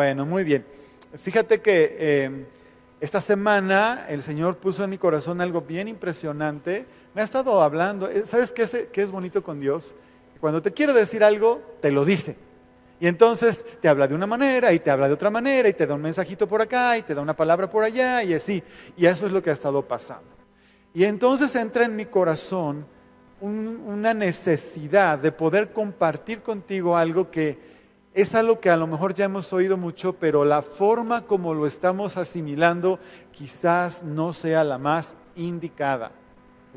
Bueno, muy bien. Fíjate que esta semana el Señor puso en mi corazón algo bien impresionante. Me ha estado hablando. ¿Sabes qué es bonito con Dios? Cuando te quiere decir algo, te lo dice. Y entonces te habla de una manera y te habla de otra manera y te da un mensajito por acá y te da una palabra por allá y así. Y eso es lo que ha estado pasando. Y entonces entra en mi corazón una necesidad de poder compartir contigo algo que es algo que a lo mejor ya hemos oído mucho, pero la forma como lo estamos asimilando quizás no sea la más indicada.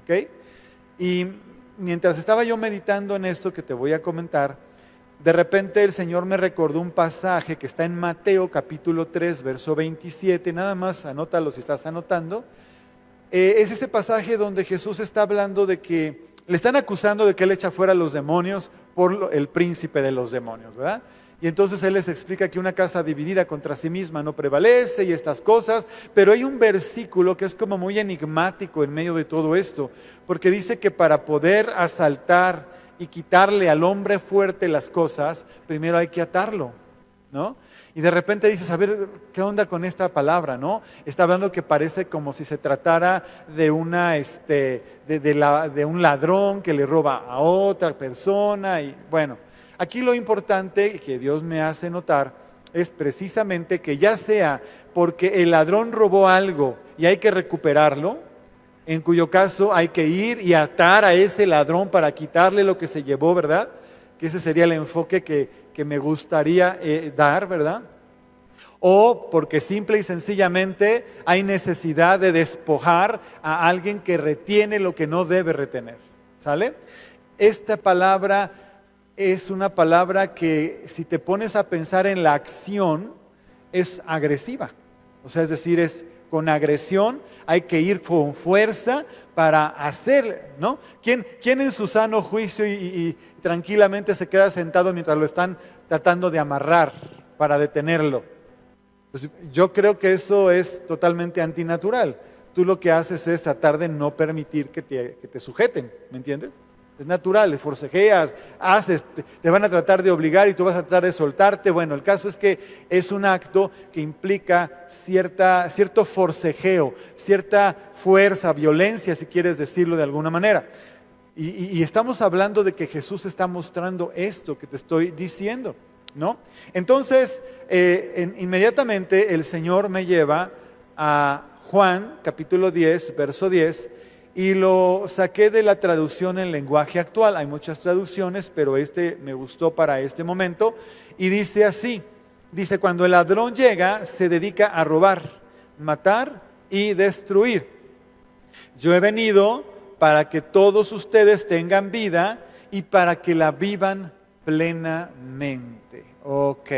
¿Ok? Y mientras estaba yo meditando en esto que te voy a comentar, de repente el Señor me recordó un pasaje que está en Mateo capítulo 3, verso 27, nada más anótalo si estás anotando. Es ese pasaje donde Jesús está hablando de que le están acusando de que él echa fuera a los demonios por el príncipe de los demonios, ¿verdad? Y entonces él les explica que una casa dividida contra sí misma no prevalece y estas cosas, pero hay un versículo que es como muy enigmático en medio de todo esto, porque dice que para poder asaltar y quitarle al hombre fuerte las cosas, primero hay que atarlo, ¿no? Y de repente dices, a ver, ¿qué onda con esta palabra, no? Está hablando que parece como si se tratara de de un ladrón que le roba a otra persona. Y bueno, aquí lo importante que Dios me hace notar es precisamente que ya sea porque el ladrón robó algo y hay que recuperarlo, en cuyo caso hay que ir y atar a ese ladrón para quitarle lo que se llevó, ¿verdad? Que ese sería el enfoque que me gustaría dar, ¿verdad? O porque simple y sencillamente hay necesidad de despojar a alguien que retiene lo que no debe retener, ¿sale? Esta palabra es una palabra que si te pones a pensar en la acción es agresiva, o sea, es decir, es con agresión, hay que ir con fuerza para hacer, ¿no? ¿Quién en su sano juicio y tranquilamente se queda sentado mientras lo están tratando de amarrar para detenerlo? Pues yo creo que eso es totalmente antinatural. Tú lo que haces es tratar de no permitir que te sujeten, ¿me entiendes? Es natural, le forcejeas, haces, te van a tratar de obligar y tú vas a tratar de soltarte. Bueno, el caso es que es un acto que implica cierto forcejeo, cierta fuerza, violencia, si quieres decirlo de alguna manera. Y estamos hablando de que Jesús está mostrando esto que te estoy diciendo, ¿no? Entonces, inmediatamente el Señor me lleva a Juan, capítulo 10, verso 10, y lo saqué de la traducción en lenguaje actual. Hay muchas traducciones, pero me gustó para este momento. Y dice así, dice, cuando el ladrón llega, se dedica a robar, matar y destruir. Yo he venido para que todos ustedes tengan vida y para que la vivan plenamente. Ok.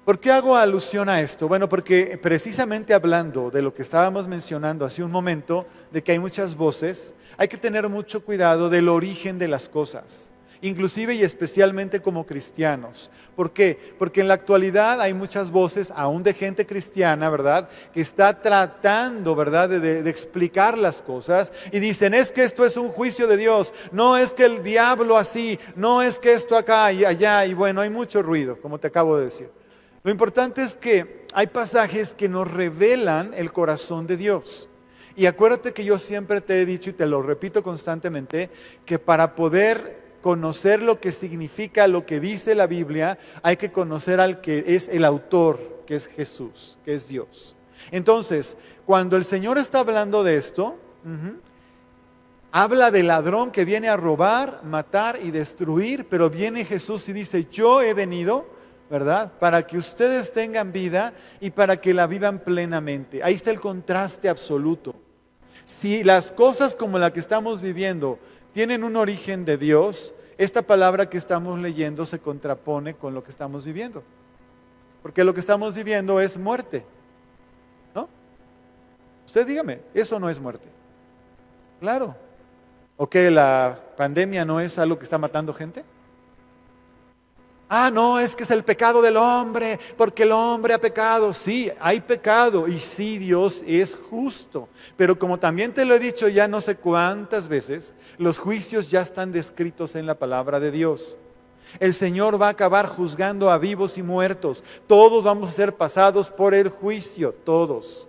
¿Por qué hago alusión a esto? Bueno, porque precisamente hablando de lo que estábamos mencionando hace un momento, de que hay muchas voces, hay que tener mucho cuidado del origen de las cosas, inclusive y especialmente como cristianos. ¿Por qué? Porque en la actualidad hay muchas voces, aún de gente cristiana, ¿verdad?, que está tratando, ¿verdad?, de explicar las cosas y dicen, es que esto es un juicio de Dios, no es que el diablo así, no es que esto acá y allá, y bueno, hay mucho ruido, como te acabo de decir. Lo importante es que hay pasajes que nos revelan el corazón de Dios. Y acuérdate que yo siempre te he dicho y te lo repito constantemente, que para poder conocer lo que significa lo que dice la Biblia, hay que conocer al que es el autor, que es Jesús, que es Dios. Entonces, cuando el Señor está hablando de esto, habla del ladrón que viene a robar, matar y destruir, pero viene Jesús y dice, yo he venido, ¿verdad?, para que ustedes tengan vida y para que la vivan plenamente. Ahí está el contraste absoluto. Si las cosas como la que estamos viviendo tienen un origen de Dios, esta palabra que estamos leyendo se contrapone con lo que estamos viviendo. Porque lo que estamos viviendo es muerte, ¿no? Usted dígame, ¿eso no es muerte? Claro. ¿O que la pandemia no es algo que está matando gente? Ah, no, es que es el pecado del hombre, porque el hombre ha pecado. Sí, hay pecado y sí, Dios es justo. Pero como también te lo he dicho ya no sé cuántas veces, los juicios ya están descritos en la palabra de Dios. El Señor va a acabar juzgando a vivos y muertos. Todos vamos a ser pasados por el juicio, todos.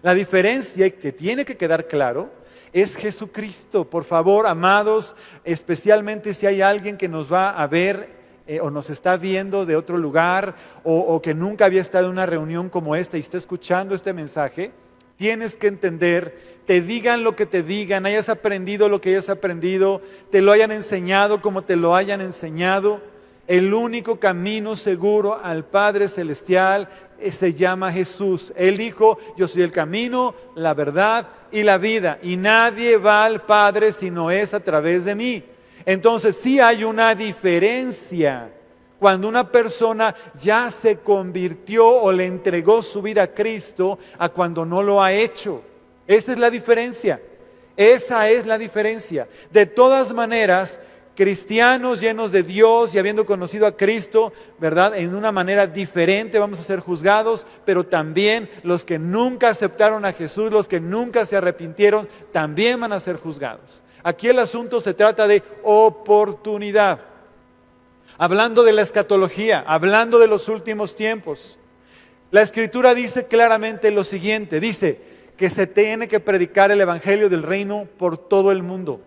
La diferencia que tiene que quedar claro es Jesucristo. Por favor, amados, especialmente si hay alguien que nos va a ver o nos está viendo de otro lugar o que nunca había estado en una reunión como esta y está escuchando este mensaje, tienes que entender, te digan lo que te digan, hayas aprendido lo que hayas aprendido, te lo hayan enseñado como te lo hayan enseñado, el único camino seguro al Padre Celestial se llama Jesús. Él dijo, yo soy el camino, la verdad y la vida, y nadie va al Padre si no es a través de mí. Entonces sí hay una diferencia cuando una persona ya se convirtió o le entregó su vida a Cristo a cuando no lo ha hecho. Esa es la diferencia. Esa es la diferencia. De todas maneras, cristianos llenos de Dios y habiendo conocido a Cristo, ¿verdad? En una manera diferente vamos a ser juzgados, pero también los que nunca aceptaron a Jesús, los que nunca se arrepintieron, también van a ser juzgados. Aquí el asunto se trata de oportunidad. Hablando de la escatología, hablando de los últimos tiempos, la Escritura dice claramente lo siguiente, dice que se tiene que predicar el Evangelio del Reino por todo el mundo.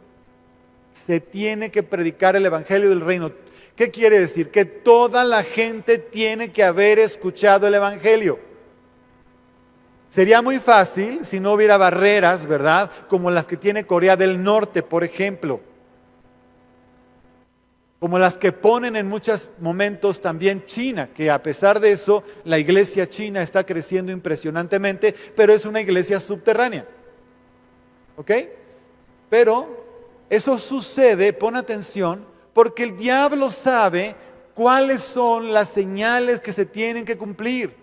Se tiene que predicar el Evangelio del Reino. ¿Qué quiere decir? Que toda la gente tiene que haber escuchado el Evangelio. Sería muy fácil si no hubiera barreras, ¿verdad? Como las que tiene Corea del Norte, por ejemplo. Como las que ponen en muchos momentos también China, que a pesar de eso, la iglesia china está creciendo impresionantemente, pero es una iglesia subterránea. ¿Ok? Pero eso sucede, pon atención, porque el diablo sabe cuáles son las señales que se tienen que cumplir.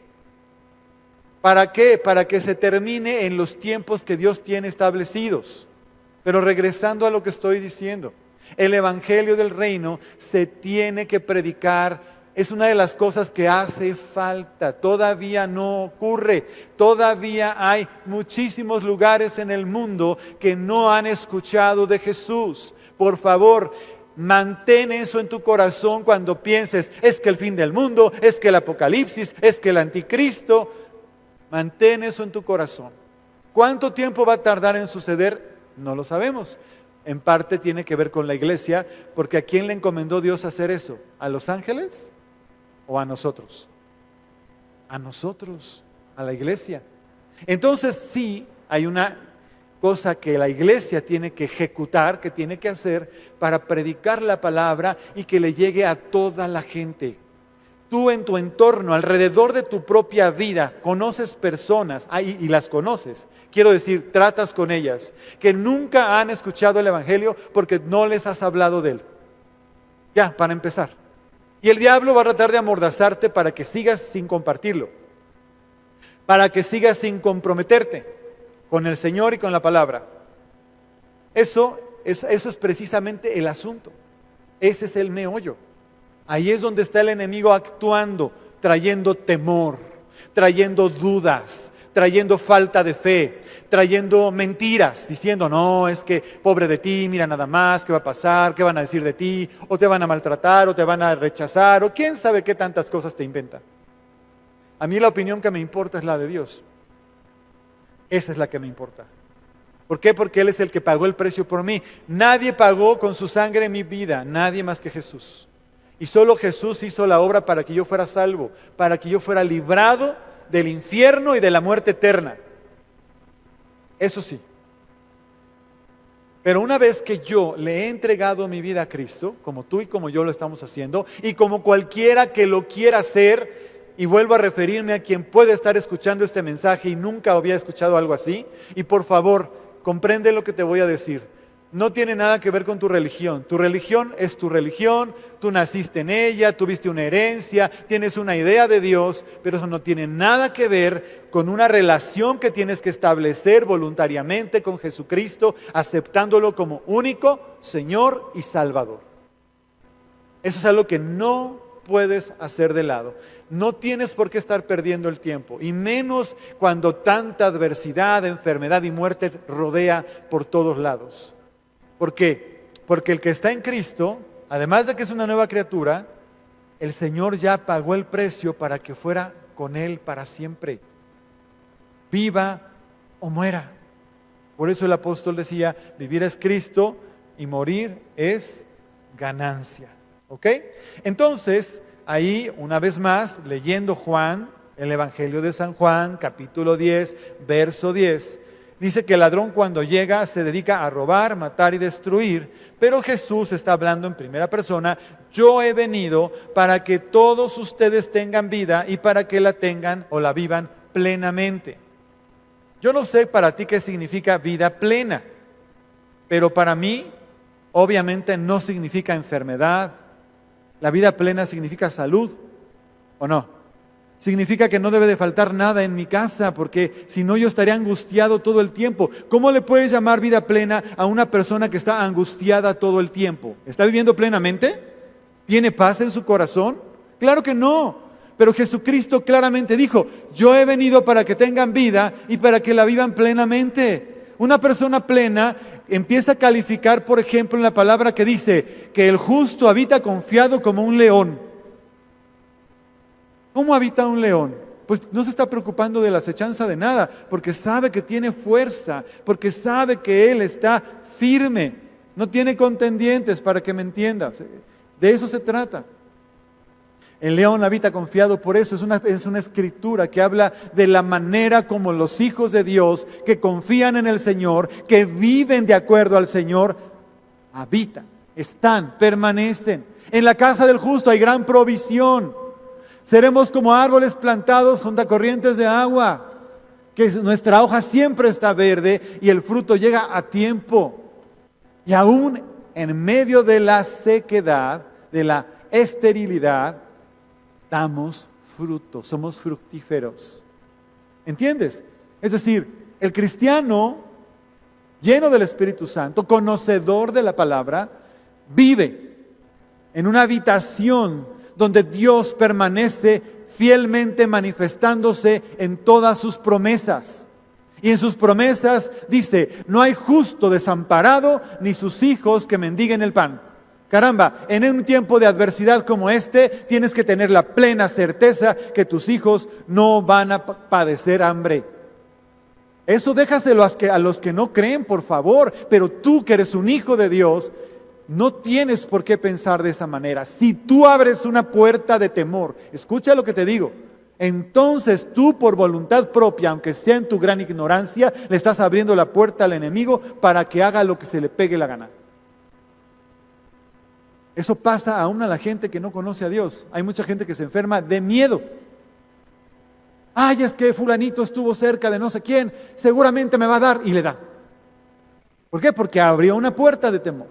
¿Para qué? Para que se termine en los tiempos que Dios tiene establecidos. Pero regresando a lo que estoy diciendo, el Evangelio del Reino se tiene que predicar. Es una de las cosas que hace falta. Todavía no ocurre. Todavía hay muchísimos lugares en el mundo que no han escuchado de Jesús. Por favor, mantén eso en tu corazón cuando pienses, es que el fin del mundo, es que el apocalipsis, es que el anticristo. Mantén eso en tu corazón. ¿Cuánto tiempo va a tardar en suceder? No lo sabemos. En parte tiene que ver con la iglesia, porque ¿a quién le encomendó Dios hacer eso? ¿A los ángeles o a nosotros? A nosotros, a la iglesia. Entonces sí, hay una cosa que la iglesia tiene que ejecutar, que tiene que hacer para predicar la palabra y que le llegue a toda la gente. Tú en tu entorno, alrededor de tu propia vida, conoces personas, y las conoces, quiero decir, tratas con ellas, que nunca han escuchado el Evangelio porque no les has hablado de él. Ya, para empezar. Y el diablo va a tratar de amordazarte para que sigas sin compartirlo, para que sigas sin comprometerte con el Señor y con la palabra. Eso es precisamente el asunto. Ese es el meollo. Ahí es donde está el enemigo actuando, trayendo temor, trayendo dudas, trayendo falta de fe, trayendo mentiras, diciendo, no, es que pobre de ti, mira nada más, ¿qué va a pasar? ¿Qué van a decir de ti? O te van a maltratar, o te van a rechazar, o quién sabe qué tantas cosas te inventan. A mí la opinión que me importa es la de Dios. Esa es la que me importa. ¿Por qué? Porque Él es el que pagó el precio por mí. Nadie pagó con su sangre mi vida, nadie más que Jesús. Y solo Jesús hizo la obra para que yo fuera salvo, para que yo fuera librado del infierno y de la muerte eterna. Eso sí. Pero una vez que yo le he entregado mi vida a Cristo, como tú y como yo lo estamos haciendo, y como cualquiera que lo quiera hacer, y vuelvo a referirme a quien puede estar escuchando este mensaje y nunca había escuchado algo así, y por favor, comprende lo que te voy a decir. No tiene nada que ver con tu religión. Tu religión es tu religión, tú naciste en ella, tuviste una herencia, tienes una idea de Dios, pero eso no tiene nada que ver con una relación que tienes que establecer voluntariamente con Jesucristo, aceptándolo como único Señor y Salvador. Eso es algo que no puedes hacer de lado. No tienes por qué estar perdiendo el tiempo, y menos cuando tanta adversidad, enfermedad y muerte rodea por todos lados. ¿Por qué? Porque el que está en Cristo además de que es una nueva criatura, el Señor ya pagó el precio para que fuera con Él para siempre, viva o muera. Por eso el apóstol decía, vivir es Cristo y morir es ganancia. ¿Ok? Entonces, ahí una vez más, leyendo Juan, el Evangelio de San Juan, capítulo 10, verso 10, dice que el ladrón cuando llega se dedica a robar, matar y destruir, pero Jesús está hablando en primera persona, yo he venido para que todos ustedes tengan vida y para que la tengan o la vivan plenamente. Yo no sé para ti qué significa vida plena, pero para mí obviamente no significa enfermedad. La vida plena significa salud, ¿o no? Significa que no debe de faltar nada en mi casa, porque si no yo estaría angustiado todo el tiempo. ¿Cómo le puedes llamar vida plena a una persona que está angustiada todo el tiempo? ¿Está viviendo plenamente? ¿Tiene paz en su corazón? Claro que no. Pero Jesucristo claramente dijo, yo he venido para que tengan vida y para que la vivan plenamente. Una persona plena empieza a calificar, por ejemplo, en la palabra que dice que el justo habita confiado como un león. ¿Cómo habita un león? Pues no se está preocupando de la acechanza de nada, porque sabe que tiene fuerza, porque sabe que él está firme, no tiene contendientes, para que me entiendas. De eso se trata. El león habita confiado, por eso es una escritura que habla de la manera como los hijos de Dios que confían en el Señor, que viven de acuerdo al Señor, habitan, están, permanecen. En la casa del justo hay gran provisión. Seremos como árboles plantados junto a corrientes de agua, que nuestra hoja siempre está verde y el fruto llega a tiempo. Y aún en medio de la sequedad, de la esterilidad, damos fruto, somos fructíferos. ¿Entiendes? Es decir, el cristiano lleno del Espíritu Santo, conocedor de la palabra, vive en una habitación donde Dios permanece fielmente manifestándose en todas sus promesas. Y en sus promesas dice, no hay justo desamparado, ni sus hijos que mendiguen el pan. Caramba, en un tiempo de adversidad como este, tienes que tener la plena certeza que tus hijos no van a padecer hambre. Eso déjaselo a los que no creen, por favor, pero tú que eres un hijo de Dios, no tienes por qué pensar de esa manera. Si tú abres una puerta de temor, escucha lo que te digo, entonces tú por voluntad propia, aunque sea en tu gran ignorancia, le estás abriendo la puerta al enemigo para que haga lo que se le pegue la gana. Eso pasa aún a la gente que no conoce a Dios. Hay mucha gente que se enferma de miedo. Ay, es que fulanito estuvo cerca de no sé quién, seguramente me va a dar, y le da. ¿Por qué? Porque abrió una puerta de temor.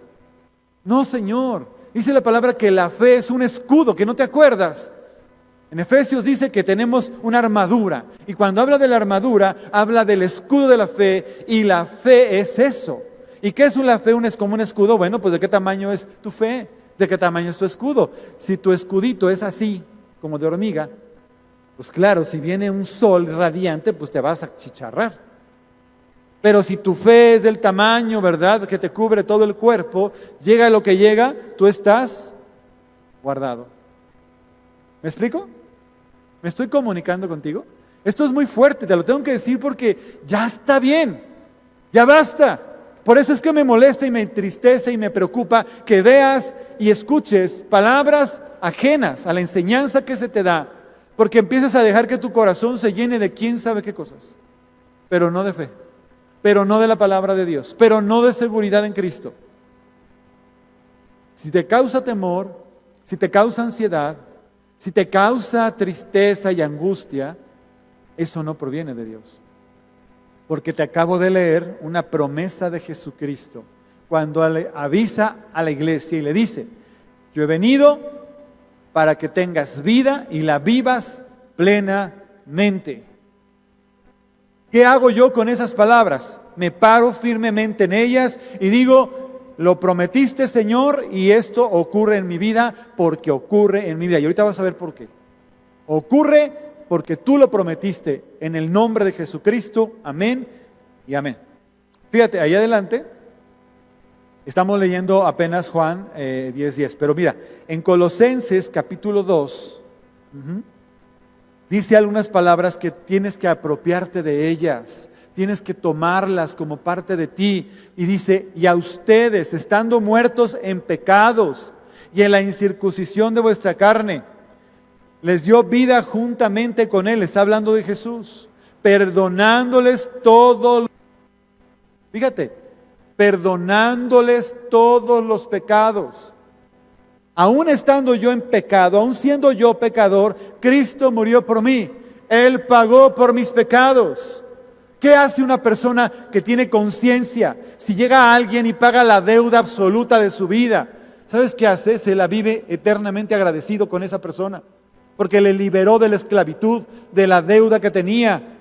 No, Señor. Dice la palabra que la fe es un escudo, que no te acuerdas. En Efesios dice que tenemos una armadura. Y cuando habla de la armadura, habla del escudo de la fe. Y la fe es eso. ¿Y qué es la fe? Es como un escudo. Bueno, pues ¿de qué tamaño es tu fe? ¿De qué tamaño es tu escudo? Si tu escudito es así, como de hormiga, pues claro, si viene un sol radiante, pues te vas a chicharrar. Pero si tu fe es del tamaño, ¿verdad?, que te cubre todo el cuerpo, llega lo que llega, tú estás guardado. ¿Me explico? ¿Me estoy comunicando contigo? Esto es muy fuerte, te lo tengo que decir porque ya está bien, ya basta. Por eso es que me molesta y me entristece y me preocupa que veas y escuches palabras ajenas a la enseñanza que se te da, porque empiezas a dejar que tu corazón se llene de quién sabe qué cosas, pero no de fe. Pero no de la palabra de Dios, pero no de seguridad en Cristo. Si te causa temor, si te causa ansiedad, si te causa tristeza y angustia, eso no proviene de Dios. Porque te acabo de leer una promesa de Jesucristo, cuando avisa a la iglesia y le dice, yo he venido para que tengas vida y la vivas plenamente. ¿Qué hago yo con esas palabras? Me paro firmemente en ellas y digo, lo prometiste, Señor, y esto ocurre en mi vida porque ocurre en mi vida. Y ahorita vas a ver por qué. Ocurre porque tú lo prometiste en el nombre de Jesucristo. Amén y amén. Fíjate, ahí adelante, Estamos leyendo apenas Juan 10:10, pero mira, en Colosenses capítulo 2, dice algunas palabras que tienes que apropiarte de ellas, tienes que tomarlas como parte de ti. Y dice, y a ustedes, estando muertos en pecados y en la incircuncisión de vuestra carne, les dio vida juntamente con Él, está hablando de Jesús, perdonándoles todo, fíjate, perdonándoles todos los pecados. Aún estando yo en pecado, aún siendo yo pecador, Cristo murió por mí. Él pagó por mis pecados. ¿Qué hace una persona que tiene conciencia? Si llega alguien y paga la deuda absoluta de su vida, ¿sabes qué hace? Se la vive eternamente agradecido con esa persona, porque le liberó de la esclavitud, de la deuda que tenía.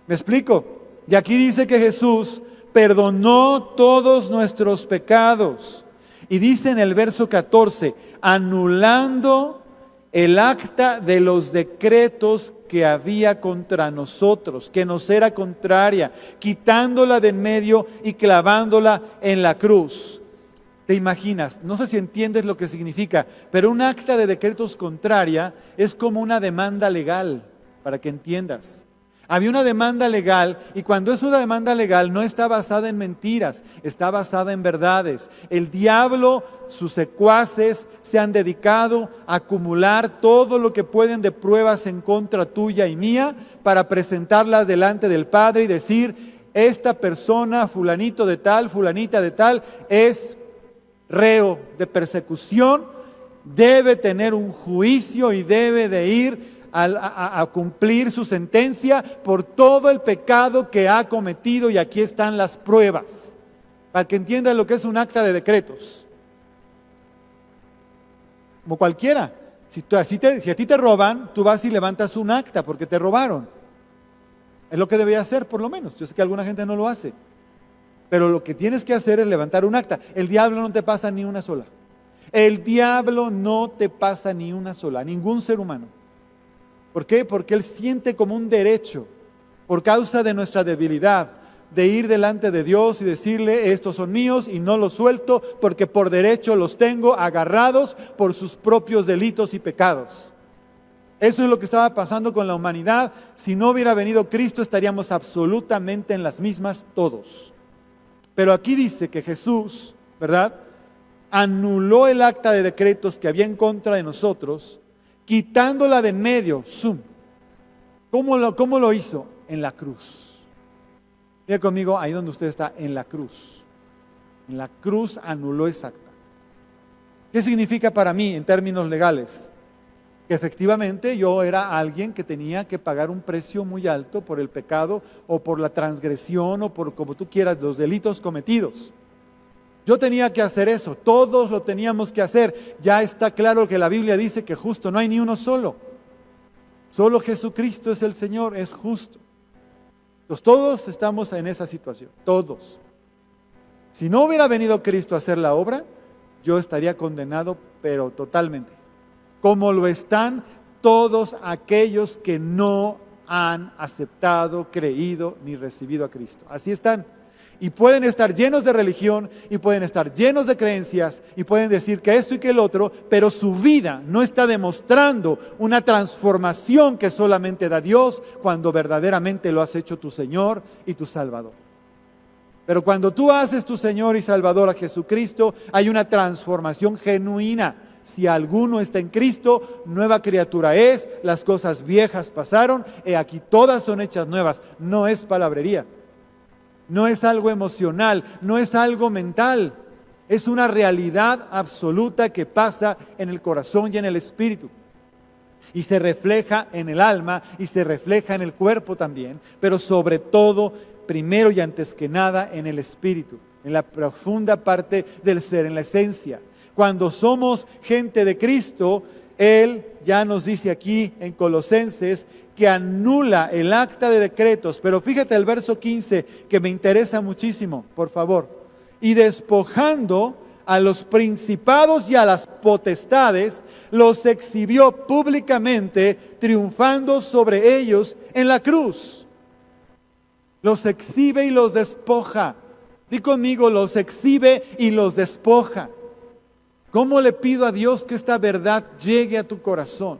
¿Me explico? Y aquí dice que Jesús perdonó todos nuestros pecados. Y dice en el verso 14, anulando el acta de los decretos que había contra nosotros, que nos era contraria, quitándola de en medio y clavándola en la cruz. ¿Te imaginas? No sé si entiendes lo que significa, pero un acta de decretos contraria es como una demanda legal, para que entiendas. Había una demanda legal, y cuando es una demanda legal no está basada en mentiras, está basada en verdades. El diablo, sus secuaces, se han dedicado a acumular todo lo que pueden de pruebas en contra tuya y mía para presentarlas delante del Padre y decir, esta persona, fulanito de tal, fulanita de tal, es reo de persecución, debe tener un juicio y debe de ir a cumplir su sentencia por todo el pecado que ha cometido, y aquí están las pruebas, para que entiendan lo que es un acta de decretos. Como cualquiera, si a ti te roban, tú vas y levantas un acta porque te robaron. Es lo que debería hacer, por lo menos. Yo sé que alguna gente no lo hace, pero lo que tienes que hacer es levantar un acta. El diablo no te pasa ni una sola. El diablo no te pasa ni una sola, ningún ser humano. ¿Por qué? Porque él siente como un derecho, por causa de nuestra debilidad, de ir delante de Dios y decirle, estos son míos y no los suelto, porque por derecho los tengo agarrados por sus propios delitos y pecados. Eso es lo que estaba pasando con la humanidad. Si no hubiera venido Cristo, estaríamos absolutamente en las mismas todos. Pero aquí dice que Jesús, ¿verdad?, anuló el acta de decretos que había en contra de nosotros, quitándola de en medio. ¡Zum! ¿Cómo lo hizo? En la cruz. Mira conmigo ahí donde usted está, en la cruz. En la cruz anuló esa acta. ¿Qué significa para mí en términos legales? Que efectivamente yo era alguien que tenía que pagar un precio muy alto por el pecado o por la transgresión o por, como tú quieras, los delitos cometidos. Yo tenía que hacer eso, todos lo teníamos que hacer. Ya está claro que la Biblia dice que justo no hay ni uno solo. Solo Jesucristo es el Señor, es justo. Entonces todos estamos en esa situación, todos. Si no hubiera venido Cristo a hacer la obra, yo estaría condenado, pero totalmente. Como lo están todos aquellos que no han aceptado, creído ni recibido a Cristo. Así están. Y pueden estar llenos de religión, y pueden estar llenos de creencias, y pueden decir que esto y que el otro, pero su vida no está demostrando una transformación que solamente da Dios cuando verdaderamente lo has hecho tu Señor y tu Salvador. Pero cuando tú haces tu Señor y Salvador a Jesucristo, hay una transformación genuina. Si alguno está en Cristo, nueva criatura es, las cosas viejas pasaron, y aquí todas son hechas nuevas. No es palabrería. No es algo emocional, no es algo mental, es una realidad absoluta que pasa en el corazón y en el espíritu. Y se refleja en el alma y se refleja en el cuerpo también, pero sobre todo, primero y antes que nada, en el espíritu, en la profunda parte del ser, en la esencia. Cuando somos gente de Cristo, Él ya nos dice aquí en Colosenses que anula el acta de decretos. Pero fíjate el verso 15 que me interesa muchísimo, por favor. Y despojando a los principados y a las potestades, los exhibió públicamente, triunfando sobre ellos en la cruz. Los exhibe y los despoja. Di conmigo, los exhibe y los despoja. ¿Cómo le pido a Dios que esta verdad llegue a tu corazón?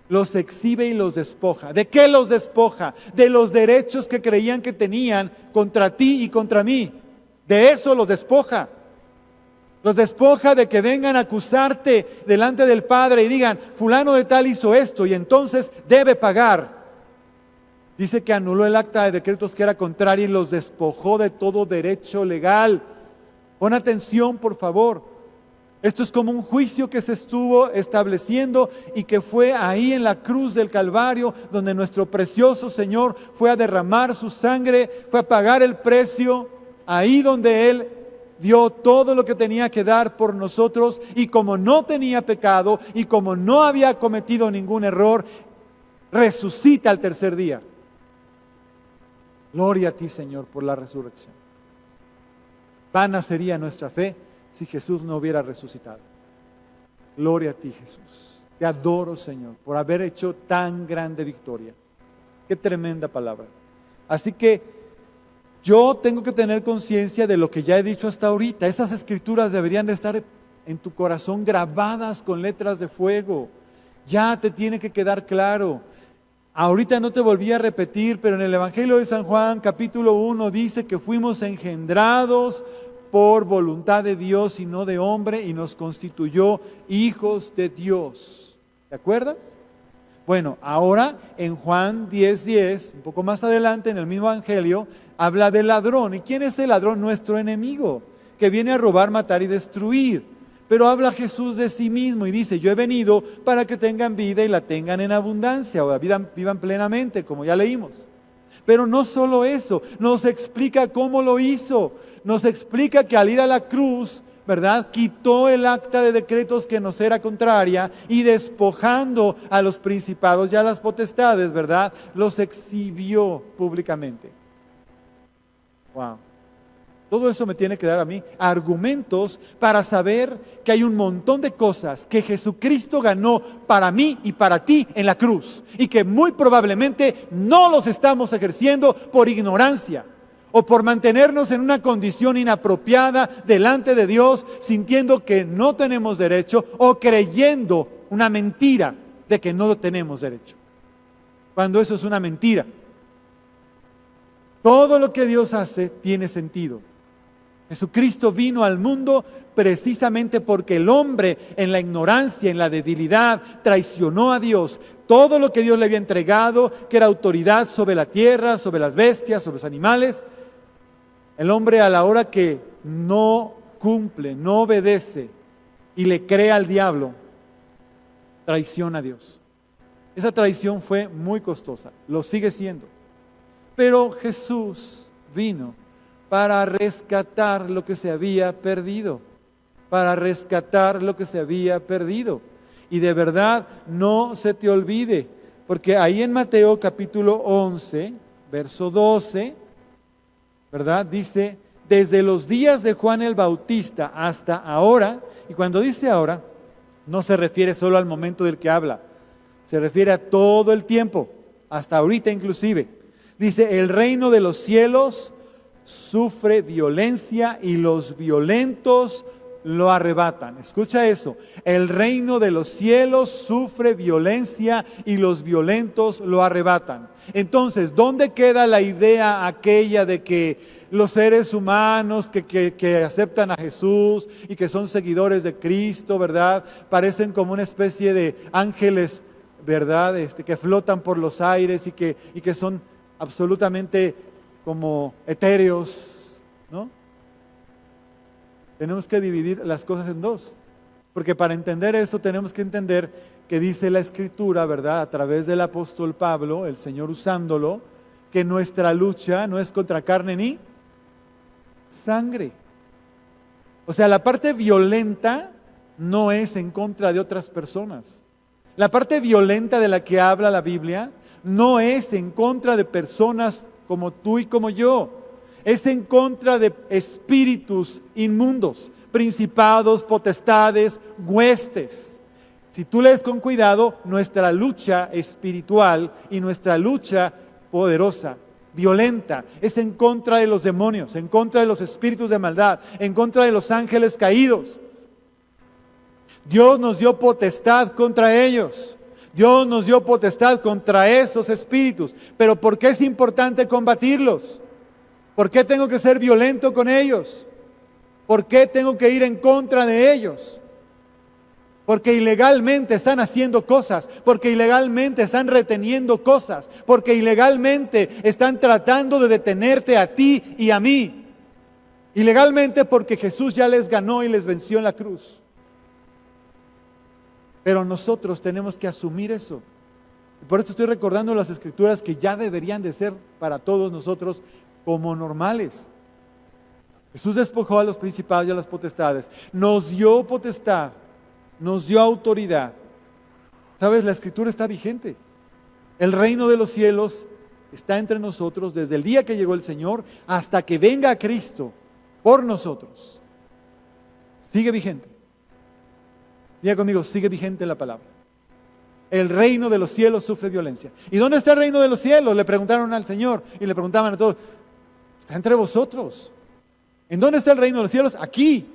Los exhibe y los despoja. ¿De qué los despoja? De los derechos que creían que tenían contra ti y contra mí. De eso los despoja. Los despoja de que vengan a acusarte delante del Padre y digan, fulano de tal hizo esto y entonces debe pagar. Dice que anuló el acta de decretos que era contraria y los despojó de todo derecho legal. Pon atención, por favor. Esto es como un juicio que se estuvo estableciendo y que fue ahí en la cruz del Calvario, donde nuestro precioso Señor fue a derramar su sangre, fue a pagar el precio, ahí donde Él dio todo lo que tenía que dar por nosotros, y como no tenía pecado y como no había cometido ningún error, resucita al tercer día. Gloria a ti, Señor, por la resurrección. Vana sería nuestra fe si Jesús no hubiera resucitado. Gloria a ti, Jesús. Te adoro, Señor, por haber hecho tan grande victoria. Qué tremenda palabra. Así que yo tengo que tener conciencia de lo que ya he dicho hasta ahorita. Esas escrituras deberían de estar en tu corazón grabadas con letras de fuego. Ya te tiene que quedar claro. Ahorita no te volví a repetir, pero en el Evangelio de San Juan, capítulo 1, dice que fuimos engendrados por voluntad de Dios y no de hombre, y nos constituyó hijos de Dios. ¿Te acuerdas? Bueno, ahora en Juan 10:10, un poco más adelante en el mismo Evangelio, habla del ladrón. ¿Y quién es el ladrón? Nuestro enemigo, que viene a robar, matar y destruir. Pero habla Jesús de sí mismo y dice, yo he venido para que tengan vida y la tengan en abundancia, o vivan plenamente, como ya leímos. Pero no solo eso, nos explica cómo lo hizo. Nos explica que al ir a la cruz, ¿verdad?, quitó el acta de decretos que nos era contraria y despojando a los principados y a las potestades, ¿verdad?, los exhibió públicamente. Wow. Todo eso me tiene que dar a mí argumentos para saber que hay un montón de cosas que Jesucristo ganó para mí y para ti en la cruz, y que muy probablemente no los estamos ejerciendo por ignorancia o por mantenernos en una condición inapropiada delante de Dios, sintiendo que no tenemos derecho o creyendo una mentira de que no tenemos derecho, cuando eso es una mentira. Todo lo que Dios hace tiene sentido. Jesucristo vino al mundo precisamente porque el hombre en la ignorancia, en la debilidad, traicionó a Dios. Todo lo que Dios le había entregado, que era autoridad sobre la tierra, sobre las bestias, sobre los animales, el hombre a la hora que no cumple, no obedece y le cree al diablo, traiciona a Dios. Esa traición fue muy costosa, lo sigue siendo. Pero Jesús vino para rescatar lo que se había perdido, para rescatar lo que se había perdido. Y de verdad no se te olvide, porque ahí en Mateo capítulo 11, verso 12, ¿verdad?, dice, desde los días de Juan el Bautista hasta ahora, y cuando dice ahora, no se refiere solo al momento del que habla, se refiere a todo el tiempo, hasta ahorita inclusive. Dice, el reino de los cielos sufre violencia y los violentos lo arrebatan. Escucha eso, el reino de los cielos sufre violencia y los violentos lo arrebatan. Entonces, ¿dónde queda la idea aquella de que los seres humanos que aceptan a Jesús y que son seguidores de Cristo, ¿verdad?, parecen como una especie de ángeles, ¿verdad?, que flotan por los aires y que son absolutamente como etéreos, ¿no? Tenemos que dividir las cosas en dos, porque para entender esto tenemos que entender que dice la Escritura, ¿verdad?, a través del apóstol Pablo, el Señor usándolo, que nuestra lucha no es contra carne ni sangre. O sea, la parte violenta no es en contra de otras personas. La parte violenta de la que habla la Biblia no es en contra de personas como tú y como yo. Es en contra de espíritus inmundos, principados, potestades, huestes. Si tú lees con cuidado, nuestra lucha espiritual y nuestra lucha poderosa violenta, es en contra de los demonios, en contra de los espíritus de maldad, en contra de los ángeles caídos. Dios nos dio potestad contra ellos. Dios nos dio potestad contra esos espíritus. Pero ¿por qué es importante combatirlos? ¿Por qué tengo que ser violento con ellos? ¿Por qué tengo que ir en contra de ellos? Porque ilegalmente están haciendo cosas, porque ilegalmente están reteniendo cosas, porque ilegalmente están tratando de detenerte a ti y a mí. Ilegalmente porque Jesús ya les ganó y les venció en la cruz. Pero nosotros tenemos que asumir eso. Por eso estoy recordando las escrituras que ya deberían de ser para todos nosotros como normales. Jesús despojó a los principados y a las potestades. Nos dio potestad, nos dio autoridad. ¿Sabes? La escritura está vigente. El reino de los cielos está entre nosotros desde el día que llegó el Señor hasta que venga Cristo por nosotros. Sigue vigente. Diga conmigo, sigue vigente la palabra. El reino de los cielos sufre violencia. ¿Y dónde está el reino de los cielos? Le preguntaron al Señor y le preguntaban a todos. Está entre vosotros. ¿En dónde está el reino de los cielos? Aquí.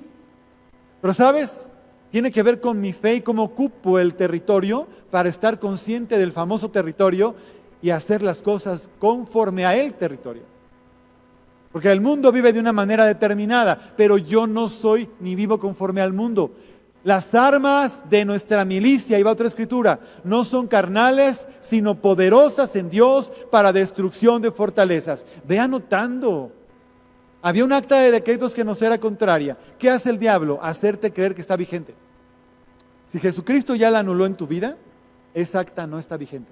Pero ¿sabes? Tiene que ver con mi fe y cómo ocupo el territorio para estar consciente del famoso territorio y hacer las cosas conforme a el territorio. Porque el mundo vive de una manera determinada, pero yo no soy ni vivo conforme al mundo. Las armas de nuestra milicia, ahí va otra escritura, no son carnales, sino poderosas en Dios para destrucción de fortalezas. Ve anotando. Había un acta de decretos que nos era contraria. ¿Qué hace el diablo? Hacerte creer que está vigente. Si Jesucristo ya la anuló en tu vida, esa acta no está vigente.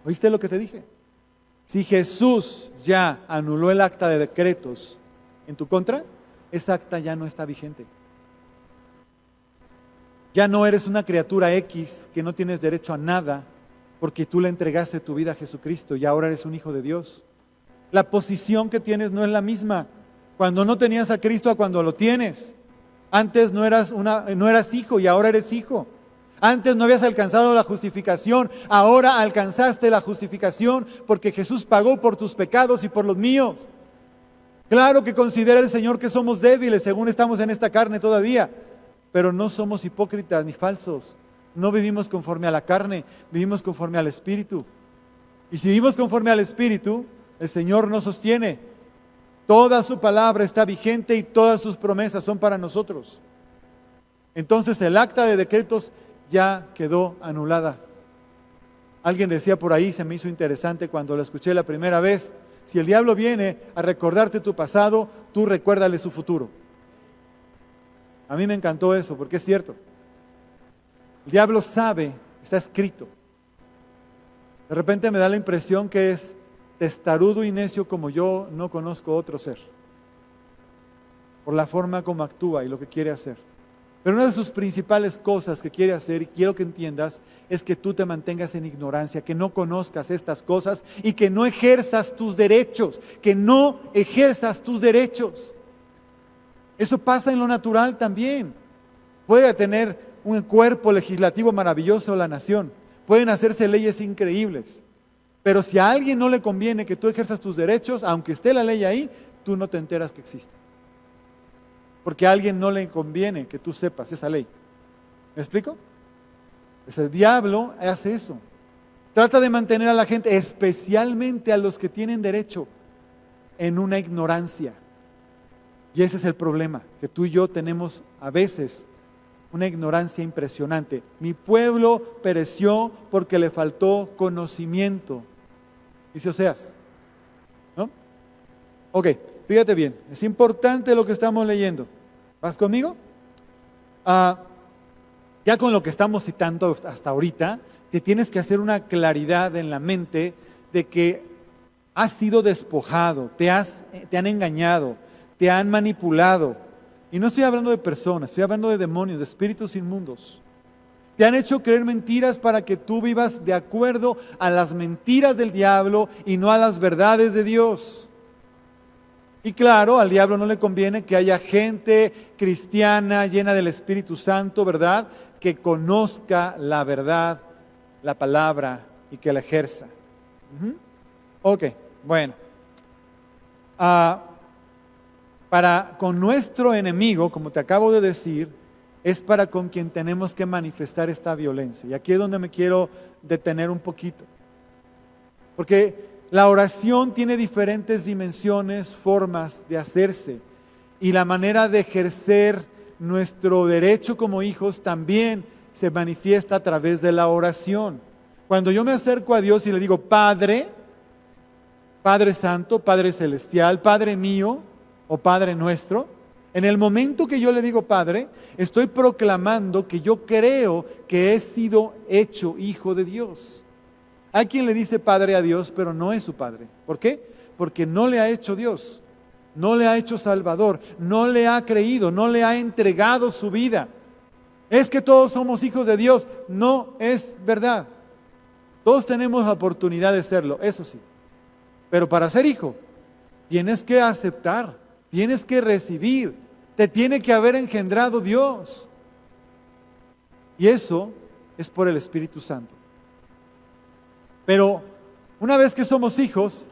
¿Oíste lo que te dije? Si Jesús ya anuló el acta de decretos en tu contra, esa acta ya no está vigente. Ya no eres una criatura X que no tienes derecho a nada porque tú le entregaste tu vida a Jesucristo y ahora eres un hijo de Dios. La posición que tienes no es la misma cuando no tenías a Cristo a cuando lo tienes. Antes no eras hijo y ahora eres hijo. Antes no habías alcanzado la justificación, ahora alcanzaste la justificación porque Jesús pagó por tus pecados y por los míos. Claro que considera el Señor que somos débiles según estamos en esta carne todavía, pero no somos hipócritas ni falsos. No vivimos conforme a la carne, vivimos conforme al Espíritu. Y si vivimos conforme al Espíritu, el Señor nos sostiene. Toda su palabra está vigente y todas sus promesas son para nosotros. Entonces el acta de decretos ya quedó anulada. Alguien decía por ahí, se me hizo interesante cuando lo escuché la primera vez, si el diablo viene a recordarte tu pasado, tú recuérdale su futuro. A mí me encantó eso, porque es cierto. El diablo sabe, está escrito. De repente me da la impresión que es testarudo y necio como yo no conozco otro ser. Por la forma como actúa y lo que quiere hacer. Pero una de sus principales cosas que quiere hacer, y quiero que entiendas, es que tú te mantengas en ignorancia, que no conozcas estas cosas y que no ejerzas tus derechos, que no ejerzas tus derechos. Eso pasa en lo natural también. Puede tener un cuerpo legislativo maravilloso la nación, pueden hacerse leyes increíbles, pero si a alguien no le conviene que tú ejerzas tus derechos, aunque esté la ley ahí, tú no te enteras que existe. Porque a alguien no le conviene que tú sepas esa ley. ¿Me explico? Pues el diablo hace eso. Trata de mantener a la gente, especialmente a los que tienen derecho, en una ignorancia. Y ese es el problema, que tú y yo tenemos a veces una ignorancia impresionante. Mi pueblo pereció porque le faltó conocimiento. Dice Oseas, ¿no? Ok, fíjate bien, es importante lo que estamos leyendo. ¿Vas conmigo? Ya con lo que estamos citando hasta ahorita, te tienes que hacer una claridad en la mente de que has sido despojado, te han engañado, te han manipulado. Y no estoy hablando de personas, estoy hablando de demonios, de espíritus inmundos. Te han hecho creer mentiras para que tú vivas de acuerdo a las mentiras del diablo y no a las verdades de Dios. Y claro, al diablo no le conviene que haya gente cristiana llena del Espíritu Santo, ¿verdad? Que conozca la verdad, la palabra y que la ejerza. Ok, Bueno, con nuestro enemigo, como te acabo de decir, es para con quien tenemos que manifestar esta violencia. Y aquí es donde me quiero detener un poquito. Porque la oración tiene diferentes dimensiones, formas de hacerse. Y la manera de ejercer nuestro derecho como hijos también se manifiesta a través de la oración. Cuando yo me acerco a Dios y le digo, Padre, Padre Santo, Padre Celestial, Padre mío o Padre nuestro, en el momento que yo le digo Padre, estoy proclamando que yo creo que he sido hecho hijo de Dios. Hay quien le dice Padre a Dios, pero no es su Padre. ¿Por qué? Porque no le ha hecho Dios. No le ha hecho Salvador, no le ha creído, no le ha entregado su vida. Es que todos somos hijos de Dios. No es verdad. Todos tenemos la oportunidad de serlo, eso sí. Pero para ser hijo, tienes que aceptar, tienes que recibir, te tiene que haber engendrado Dios. Y eso es por el Espíritu Santo. Pero una vez que somos hijos,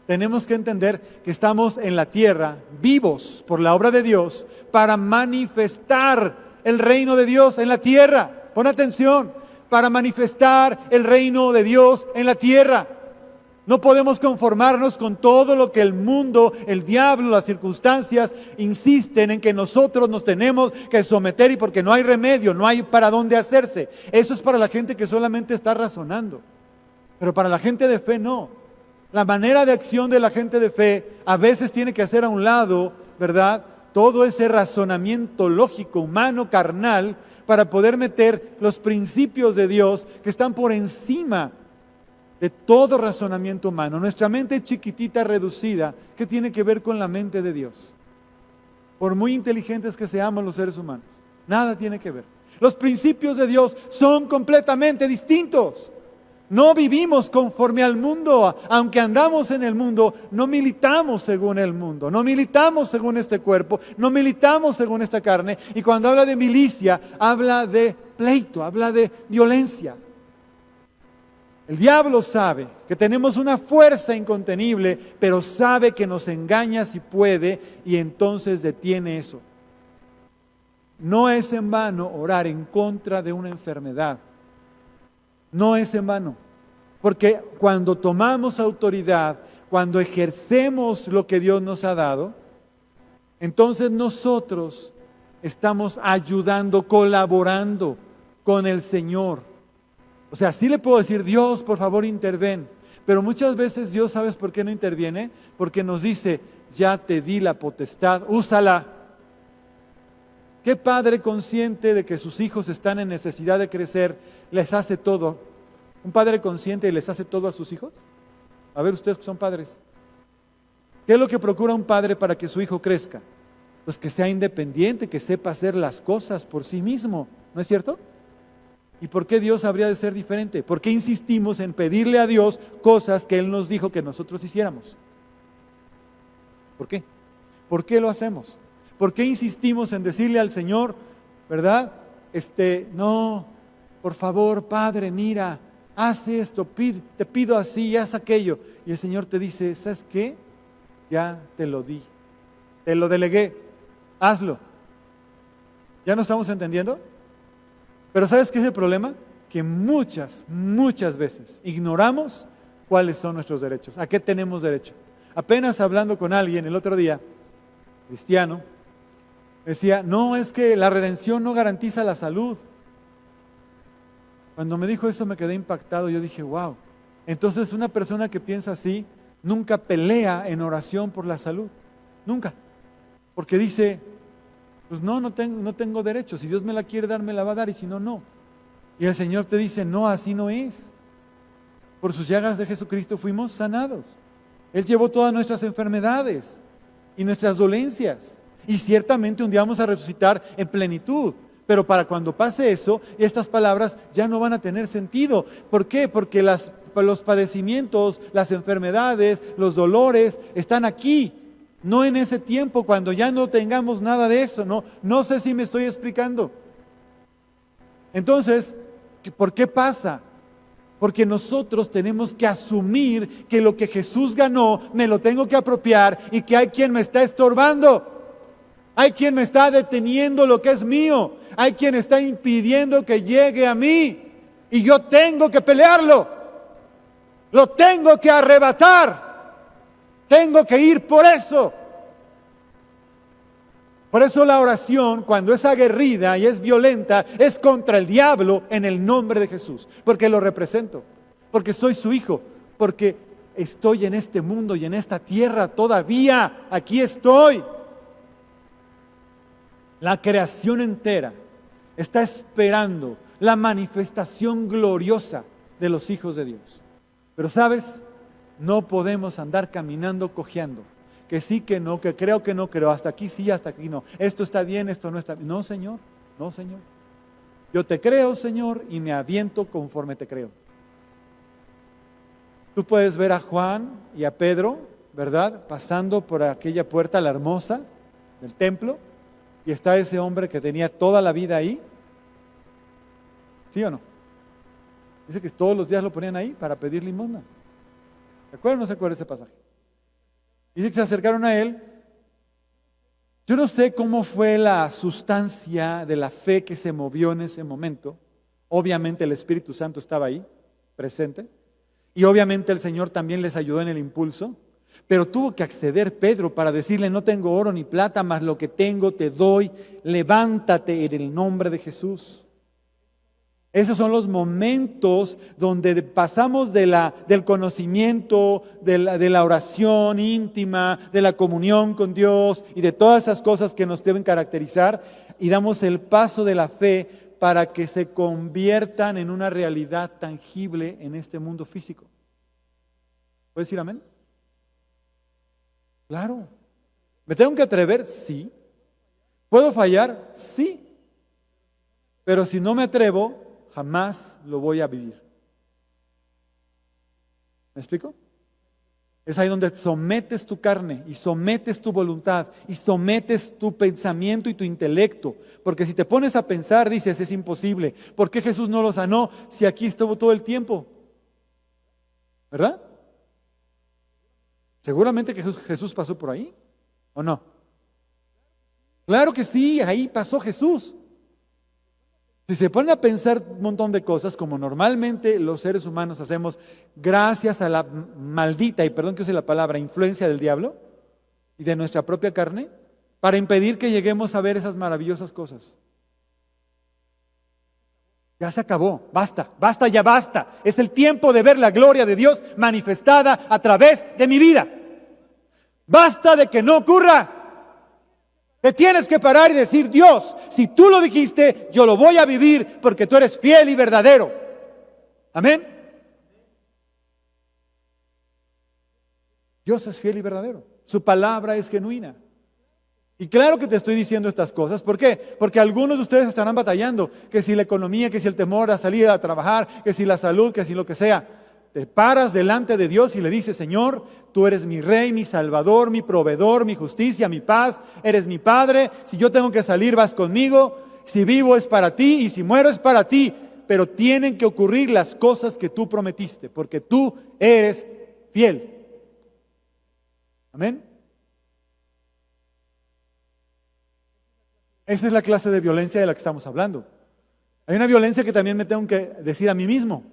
tenemos que entender que estamos en la tierra, vivos por la obra de Dios, para manifestar el reino de Dios en la tierra. Pon atención, para manifestar el reino de Dios en la tierra. No podemos conformarnos con todo lo que el mundo, el diablo, las circunstancias insisten en que nosotros nos tenemos que someter y porque no hay remedio, no hay para dónde hacerse. Eso es para la gente que solamente está razonando. Pero para la gente de fe no. La manera de acción de la gente de fe a veces tiene que hacer a un lado, ¿verdad? Todo ese razonamiento lógico, humano, carnal, para poder meter los principios de Dios que están por encima de todo razonamiento humano. Nuestra mente chiquitita, reducida, ¿qué tiene que ver con la mente de Dios? Por muy inteligentes que seamos los seres humanos, nada tiene que ver. Los principios de Dios son completamente distintos. No vivimos conforme al mundo, aunque andamos en el mundo, no militamos según el mundo, no militamos según este cuerpo, no militamos según esta carne. Y cuando habla de milicia, habla de pleito, habla de violencia. El diablo sabe que tenemos una fuerza incontenible, pero sabe que nos engaña si puede y entonces detiene eso. No es en vano orar en contra de una enfermedad. No es en vano, porque cuando tomamos autoridad, cuando ejercemos lo que Dios nos ha dado, entonces nosotros estamos ayudando, colaborando con el Señor. O sea, sí le puedo decir, Dios, por favor, interven. Pero muchas veces Dios, ¿sabes por qué no interviene? Porque nos dice, ya te di la potestad, úsala. ¿Qué padre consciente de que sus hijos están en necesidad de crecer, les hace todo? ¿Un padre consciente les hace todo a sus hijos? A ver, ustedes que son padres. ¿Qué es lo que procura un padre para que su hijo crezca? Pues que sea independiente, que sepa hacer las cosas por sí mismo. ¿No es cierto? ¿Y por qué Dios habría de ser diferente? ¿Por qué insistimos en pedirle a Dios cosas que Él nos dijo que nosotros hiciéramos? ¿Por qué? ¿Por qué lo hacemos? ¿Por qué insistimos en decirle al Señor, verdad? No, por favor, Padre, mira, haz esto, te pido así, haz aquello. Y el Señor te dice, ¿sabes qué? Ya te lo di, te lo delegué, hazlo. ¿Ya no estamos entendiendo? Pero ¿sabes qué es el problema? Que muchas veces ignoramos cuáles son nuestros derechos, a qué tenemos derecho. Apenas hablando con alguien el otro día, cristiano, decía, no, es que la redención no garantiza la salud. Cuando me dijo eso me quedé impactado, yo dije, wow. Entonces una persona que piensa así, nunca pelea en oración por la salud, nunca. Porque dice, pues no tengo derecho, si Dios me la quiere dar, me la va a dar, y si no, no. Y el Señor te dice, no, así no es. Por sus llagas de Jesucristo fuimos sanados. Él llevó todas nuestras enfermedades y nuestras dolencias. Y ciertamente un día vamos a resucitar en plenitud. Pero para cuando pase eso, estas palabras ya no van a tener sentido. ¿Por qué? Porque los padecimientos, las enfermedades, los dolores están aquí. No en ese tiempo cuando ya no tengamos nada de eso. No sé si me estoy explicando. Entonces, ¿por qué pasa? Porque nosotros tenemos que asumir que lo que Jesús ganó me lo tengo que apropiar y que hay quien me está estorbando. Hay quien me está deteniendo lo que es mío. Hay quien está impidiendo que llegue a mí. Y yo tengo que pelearlo. Lo tengo que arrebatar. Tengo que ir por eso. Por eso la oración, cuando es aguerrida y es violenta, es contra el diablo en el nombre de Jesús. Porque lo represento. Porque soy su hijo. Porque estoy en este mundo y en esta tierra todavía. Aquí estoy. La creación entera está esperando la manifestación gloriosa de los hijos de Dios. Pero ¿sabes? No podemos andar caminando cojeando. Que sí, que no, que no creo, hasta aquí sí, hasta aquí no. Esto está bien, esto no está bien. No, Señor, no, Señor. Yo te creo, Señor, y me aviento conforme te creo. Tú puedes ver a Juan y a Pedro, ¿verdad? Pasando por aquella puerta, la hermosa, del templo. Y está ese hombre que tenía toda la vida ahí. ¿Sí o no? Dice que todos los días lo ponían ahí para pedir limosna. ¿Se acuerdan o no se acuerda ese pasaje? Dice que se acercaron a él. Yo no sé cómo fue la sustancia de la fe que se movió en ese momento. Obviamente el Espíritu Santo estaba ahí, presente. Y obviamente el Señor también les ayudó en el impulso. Pero tuvo que acceder Pedro para decirle: no tengo oro ni plata, mas lo que tengo te doy. Levántate en el nombre de Jesús. Esos son los momentos donde pasamos del conocimiento, de la oración íntima, de la comunión con Dios y de todas esas cosas que nos deben caracterizar, y damos el paso de la fe para que se conviertan en una realidad tangible en este mundo físico. ¿Puedes decir amén? Claro. ¿Me tengo que atrever? Sí. ¿Puedo fallar? Sí. Pero si no me atrevo, jamás lo voy a vivir. ¿Me explico? Es ahí donde sometes tu carne y sometes tu voluntad y sometes tu pensamiento y tu intelecto. Porque si te pones a pensar, dices, es imposible. ¿Por qué Jesús no lo sanó si aquí estuvo todo el tiempo? ¿Verdad? Seguramente que Jesús pasó por ahí, ¿o no? Claro que sí, ahí pasó Jesús. Si se ponen a pensar un montón de cosas, como normalmente los seres humanos hacemos, gracias a la maldita, y perdón que use la palabra, influencia del diablo y de nuestra propia carne, para impedir que lleguemos a ver esas maravillosas cosas. Ya se acabó, basta, ya basta. Es el tiempo de ver la gloria de Dios manifestada a través de mi vida. Basta de que no ocurra. Te tienes que parar y decir: Dios, si tú lo dijiste, yo lo voy a vivir porque tú eres fiel y verdadero. Amén. Dios es fiel y verdadero. Su palabra es genuina. Y claro que te estoy diciendo estas cosas. ¿Por qué? Porque algunos de ustedes estarán batallando. Que si la economía, que si el temor a salir a trabajar, que si la salud, que si lo que sea. Te paras delante de Dios y le dices: Señor, tú eres mi Rey, mi Salvador, mi proveedor, mi justicia, mi paz. Eres mi Padre. Si yo tengo que salir, vas conmigo. Si vivo es para ti y si muero es para ti. Pero tienen que ocurrir las cosas que tú prometiste, porque tú eres fiel. Amén. Esa es la clase de violencia de la que estamos hablando. Hay una violencia que también me tengo que decir a mí mismo.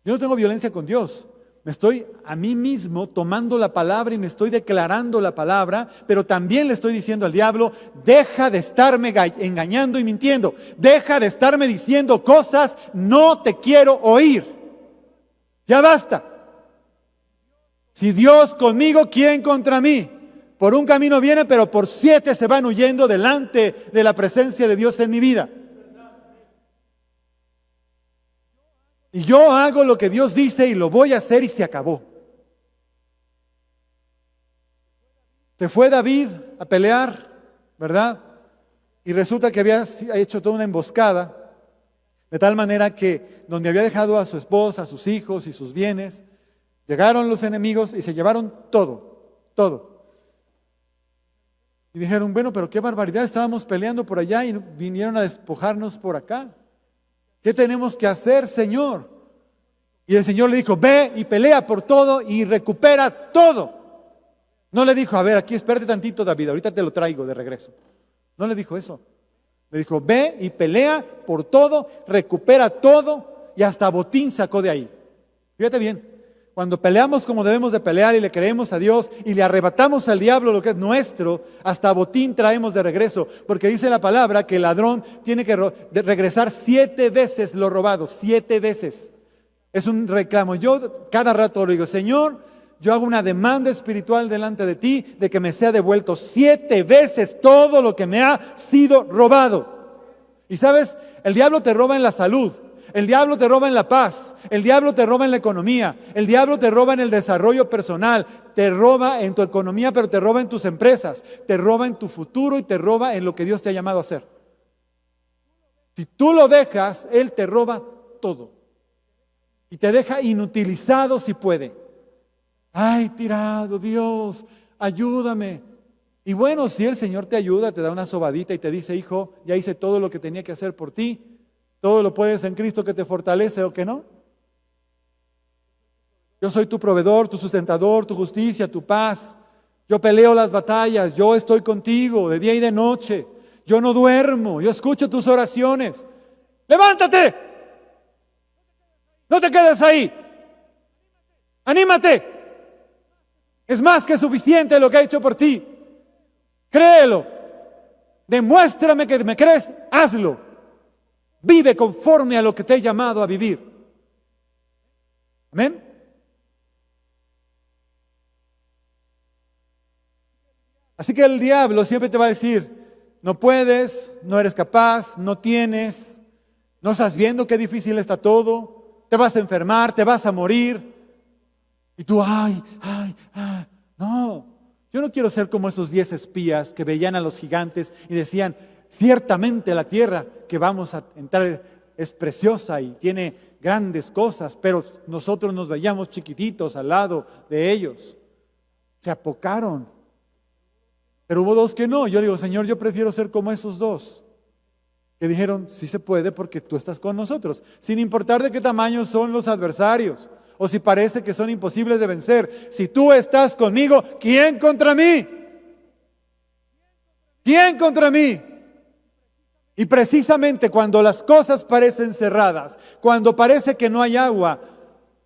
Yo no tengo violencia con Dios. Me estoy a mí mismo tomando la palabra y me estoy declarando la palabra, pero también le estoy diciendo al diablo: deja de estarme engañando y mintiendo. Deja de estarme diciendo cosas, no te quiero oír. Ya basta. Si Dios conmigo, ¿quién contra mí? Por un camino viene, pero por 7 se van huyendo delante de la presencia de Dios en mi vida. Y yo hago lo que Dios dice y lo voy a hacer y se acabó. Se fue David a pelear, ¿verdad? Y resulta que había hecho toda una emboscada, de tal manera que donde había dejado a su esposa, a sus hijos y sus bienes, llegaron los enemigos y se llevaron todo. Y dijeron: bueno, pero qué barbaridad, estábamos peleando por allá y vinieron a despojarnos por acá. ¿Qué tenemos que hacer, Señor? Y el Señor le dijo, ve y pelea por todo y recupera todo. No le dijo, a ver, aquí espérate tantito, David, ahorita te lo traigo de regreso. No le dijo eso. Le dijo, ve y pelea por todo, recupera todo, y hasta botín sacó de ahí. Fíjate bien, cuando peleamos como debemos de pelear y le creemos a Dios y le arrebatamos al diablo lo que es nuestro, hasta botín traemos de regreso, porque dice la palabra que el ladrón tiene que regresar 7 veces lo robado, 7 veces. Es un reclamo. Yo cada rato le digo, Señor, yo hago una demanda espiritual delante de ti de que me sea devuelto 7 veces todo lo que me ha sido robado. Y sabes, el diablo te roba en la salud, el diablo te roba en la paz, el diablo te roba en la economía, el diablo te roba en el desarrollo personal, te roba en tu economía, pero te roba en tus empresas, te roba en tu futuro y te roba en lo que Dios te ha llamado a hacer. Si tú lo dejas, Él te roba todo y te deja inutilizado si puede. Ay, tirado, Dios, ayúdame. Y bueno, si el Señor te ayuda, te da una sobadita y te dice, hijo, ya hice todo lo que tenía que hacer por ti, todo lo puedes en Cristo que te fortalece, ¿o que no? Yo soy tu proveedor, tu sustentador, tu justicia, tu paz. Yo peleo las batallas, yo estoy contigo de día y de noche. Yo no duermo, yo escucho tus oraciones. ¡Levántate! No te quedes ahí. ¡Anímate! Es más que suficiente lo que he hecho por ti. Créelo. Demuéstrame que me crees. Hazlo. Vive conforme a lo que te he llamado a vivir. Amén. Así que el diablo siempre te va a decir, no puedes, no eres capaz, no tienes, no estás viendo qué difícil está todo, te vas a enfermar, te vas a morir. Y tú, no, yo no quiero ser como esos 10 espías que veían a los gigantes y decían, ciertamente la tierra que vamos a entrar es preciosa y tiene grandes cosas, pero nosotros nos veíamos chiquititos al lado de ellos. Se apocaron. Pero hubo 2 que no. Yo digo, Señor, yo prefiero ser como esos 2. Que dijeron, sí se puede porque tú estás con nosotros. Sin importar de qué tamaño son los adversarios. O si parece que son imposibles de vencer. Si tú estás conmigo, ¿quién contra mí? ¿Quién contra mí? Y precisamente cuando las cosas parecen cerradas, cuando parece que no hay agua,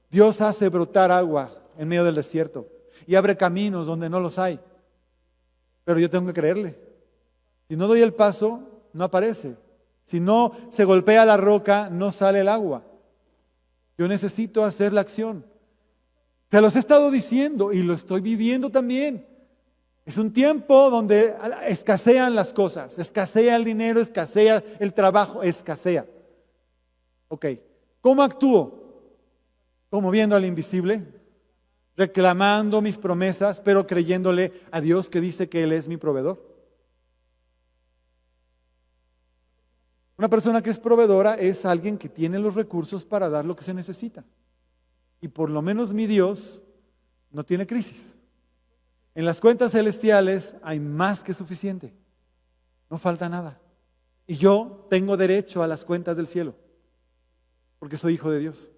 Dios hace brotar agua en medio del desierto y abre caminos donde no los hay. Pero yo tengo que creerle. Si no doy el paso, no aparece. Si no se golpea la roca, no sale el agua. Yo necesito hacer la acción. Se los he estado diciendo y lo estoy viviendo también. Es un tiempo donde escasean las cosas, escasea el dinero, escasea el trabajo, escasea. Ok, ¿cómo actúo? Como viendo al invisible, reclamando mis promesas, pero creyéndole a Dios que dice que Él es mi proveedor. Una persona que es proveedora es alguien que tiene los recursos para dar lo que se necesita. Y por lo menos mi Dios no tiene crisis. En las cuentas celestiales hay más que suficiente. No falta nada. Y yo tengo derecho a las cuentas del cielo, porque soy hijo de Dios.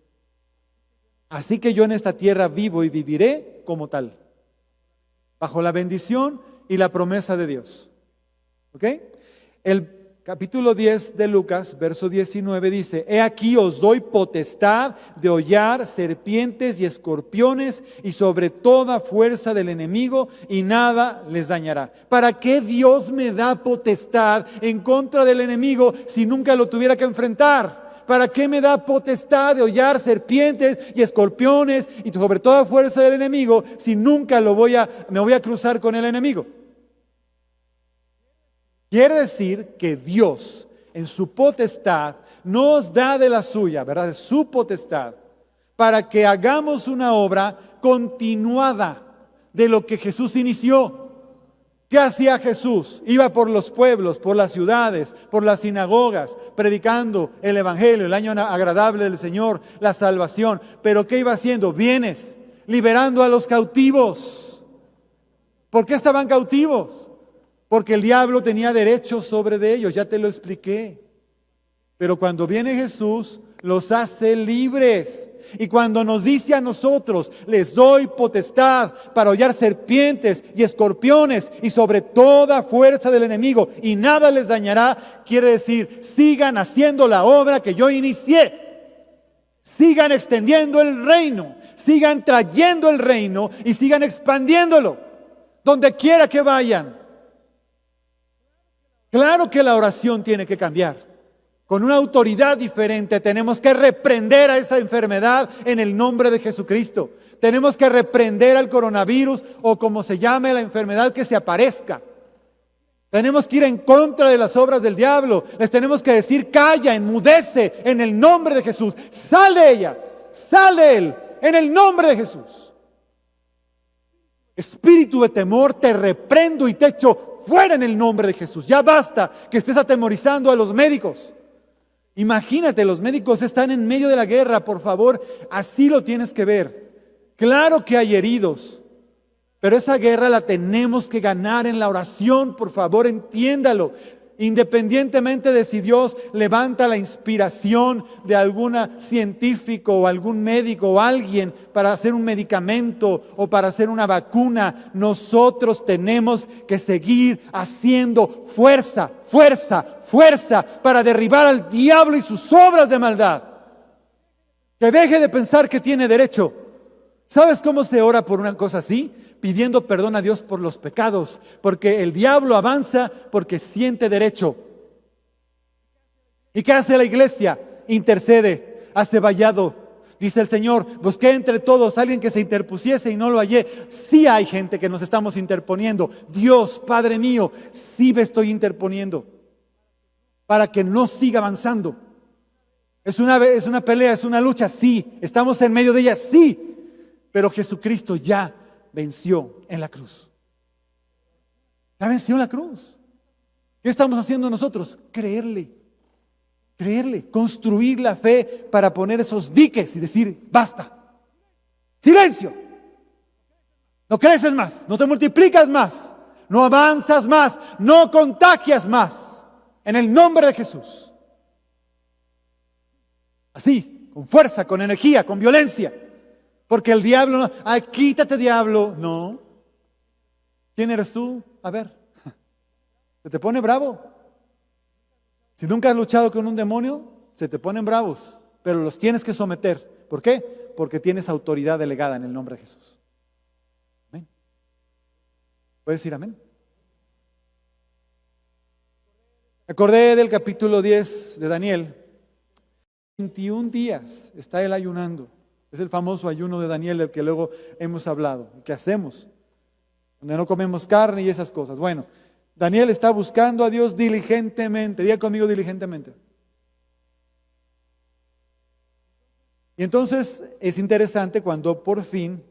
Así que yo en esta tierra vivo y viviré como tal, bajo la bendición y la promesa de Dios. ¿Ok? El capítulo 10 de Lucas, verso 19 dice, he aquí os doy potestad de hollar serpientes y escorpiones y sobre toda fuerza del enemigo y nada les dañará. ¿Para qué Dios me da potestad en contra del enemigo si nunca lo tuviera que enfrentar? ¿Para qué me da potestad de hollar serpientes y escorpiones y sobre toda fuerza del enemigo si nunca me voy a cruzar con el enemigo? Quiere decir que Dios en su potestad nos da de la suya, ¿verdad? De su potestad, para que hagamos una obra continuada de lo que Jesús inició. ¿Qué hacía Jesús? Iba por los pueblos, por las ciudades, por las sinagogas, predicando el evangelio, el año agradable del Señor, la salvación. ¿Pero qué iba haciendo? Bienes, liberando a los cautivos. ¿Por qué estaban cautivos? Porque el diablo tenía derecho sobre de ellos, ya te lo expliqué. Pero cuando viene Jesús, los hace libres. Y cuando nos dice a nosotros, les doy potestad para hollar serpientes y escorpiones y sobre toda fuerza del enemigo y nada les dañará, quiere decir, sigan haciendo la obra que yo inicié. Sigan extendiendo el reino, sigan trayendo el reino y sigan expandiéndolo donde quiera que vayan. Claro que la oración tiene que cambiar. Con una autoridad diferente tenemos que reprender a esa enfermedad en el nombre de Jesucristo. Tenemos que reprender al coronavirus o como se llame la enfermedad que se aparezca. Tenemos que ir en contra de las obras del diablo. Les tenemos que decir, calla, enmudece en el nombre de Jesús. Sale ella, sale él en el nombre de Jesús. Espíritu de temor, te reprendo y te echo fuera en el nombre de Jesús. Ya basta que estés atemorizando a los médicos. Imagínate, los médicos están en medio de la guerra, por favor, así lo tienes que ver. Claro que hay heridos, pero esa guerra la tenemos que ganar en la oración, por favor, entiéndalo. Independientemente de si Dios levanta la inspiración de algún científico o algún médico o alguien para hacer un medicamento o para hacer una vacuna, nosotros tenemos que seguir haciendo fuerza para derribar al diablo y sus obras de maldad. Que deje de pensar que tiene derecho. ¿Sabes cómo se ora por una cosa así? Pidiendo perdón a Dios por los pecados, porque el diablo avanza porque siente derecho. ¿Y qué hace la iglesia? Intercede, hace vallado. Dice el Señor, busqué entre todos alguien que se interpusiese y no lo hallé. Sí hay gente que nos estamos interponiendo. Dios, Padre mío, sí me estoy interponiendo para que no siga avanzando. Es una pelea, es una lucha, sí. Estamos en medio de ella, sí. Pero Jesucristo ya venció en la cruz. Ya venció en la cruz. ¿Qué estamos haciendo nosotros? Creerle, construir la fe para poner esos diques y decir, basta, silencio, no creces más, no te multiplicas más, no avanzas más, no contagias más, en el nombre de Jesús. Así, con fuerza, con energía, con violencia. Porque el diablo, no, ay, quítate diablo. No. ¿Quién eres tú? A ver. Se te pone bravo. Si nunca has luchado con un demonio, se te ponen bravos. Pero los tienes que someter. ¿Por qué? Porque tienes autoridad delegada en el nombre de Jesús. Amén. ¿Puedes decir amén? Me acordé del capítulo 10 de Daniel. 21 días está él ayunando. Es el famoso ayuno de Daniel del que luego hemos hablado. ¿Qué hacemos? Donde no comemos carne y esas cosas. Bueno, Daniel está buscando a Dios diligentemente. Diga conmigo diligentemente. Y entonces es interesante cuando por fin,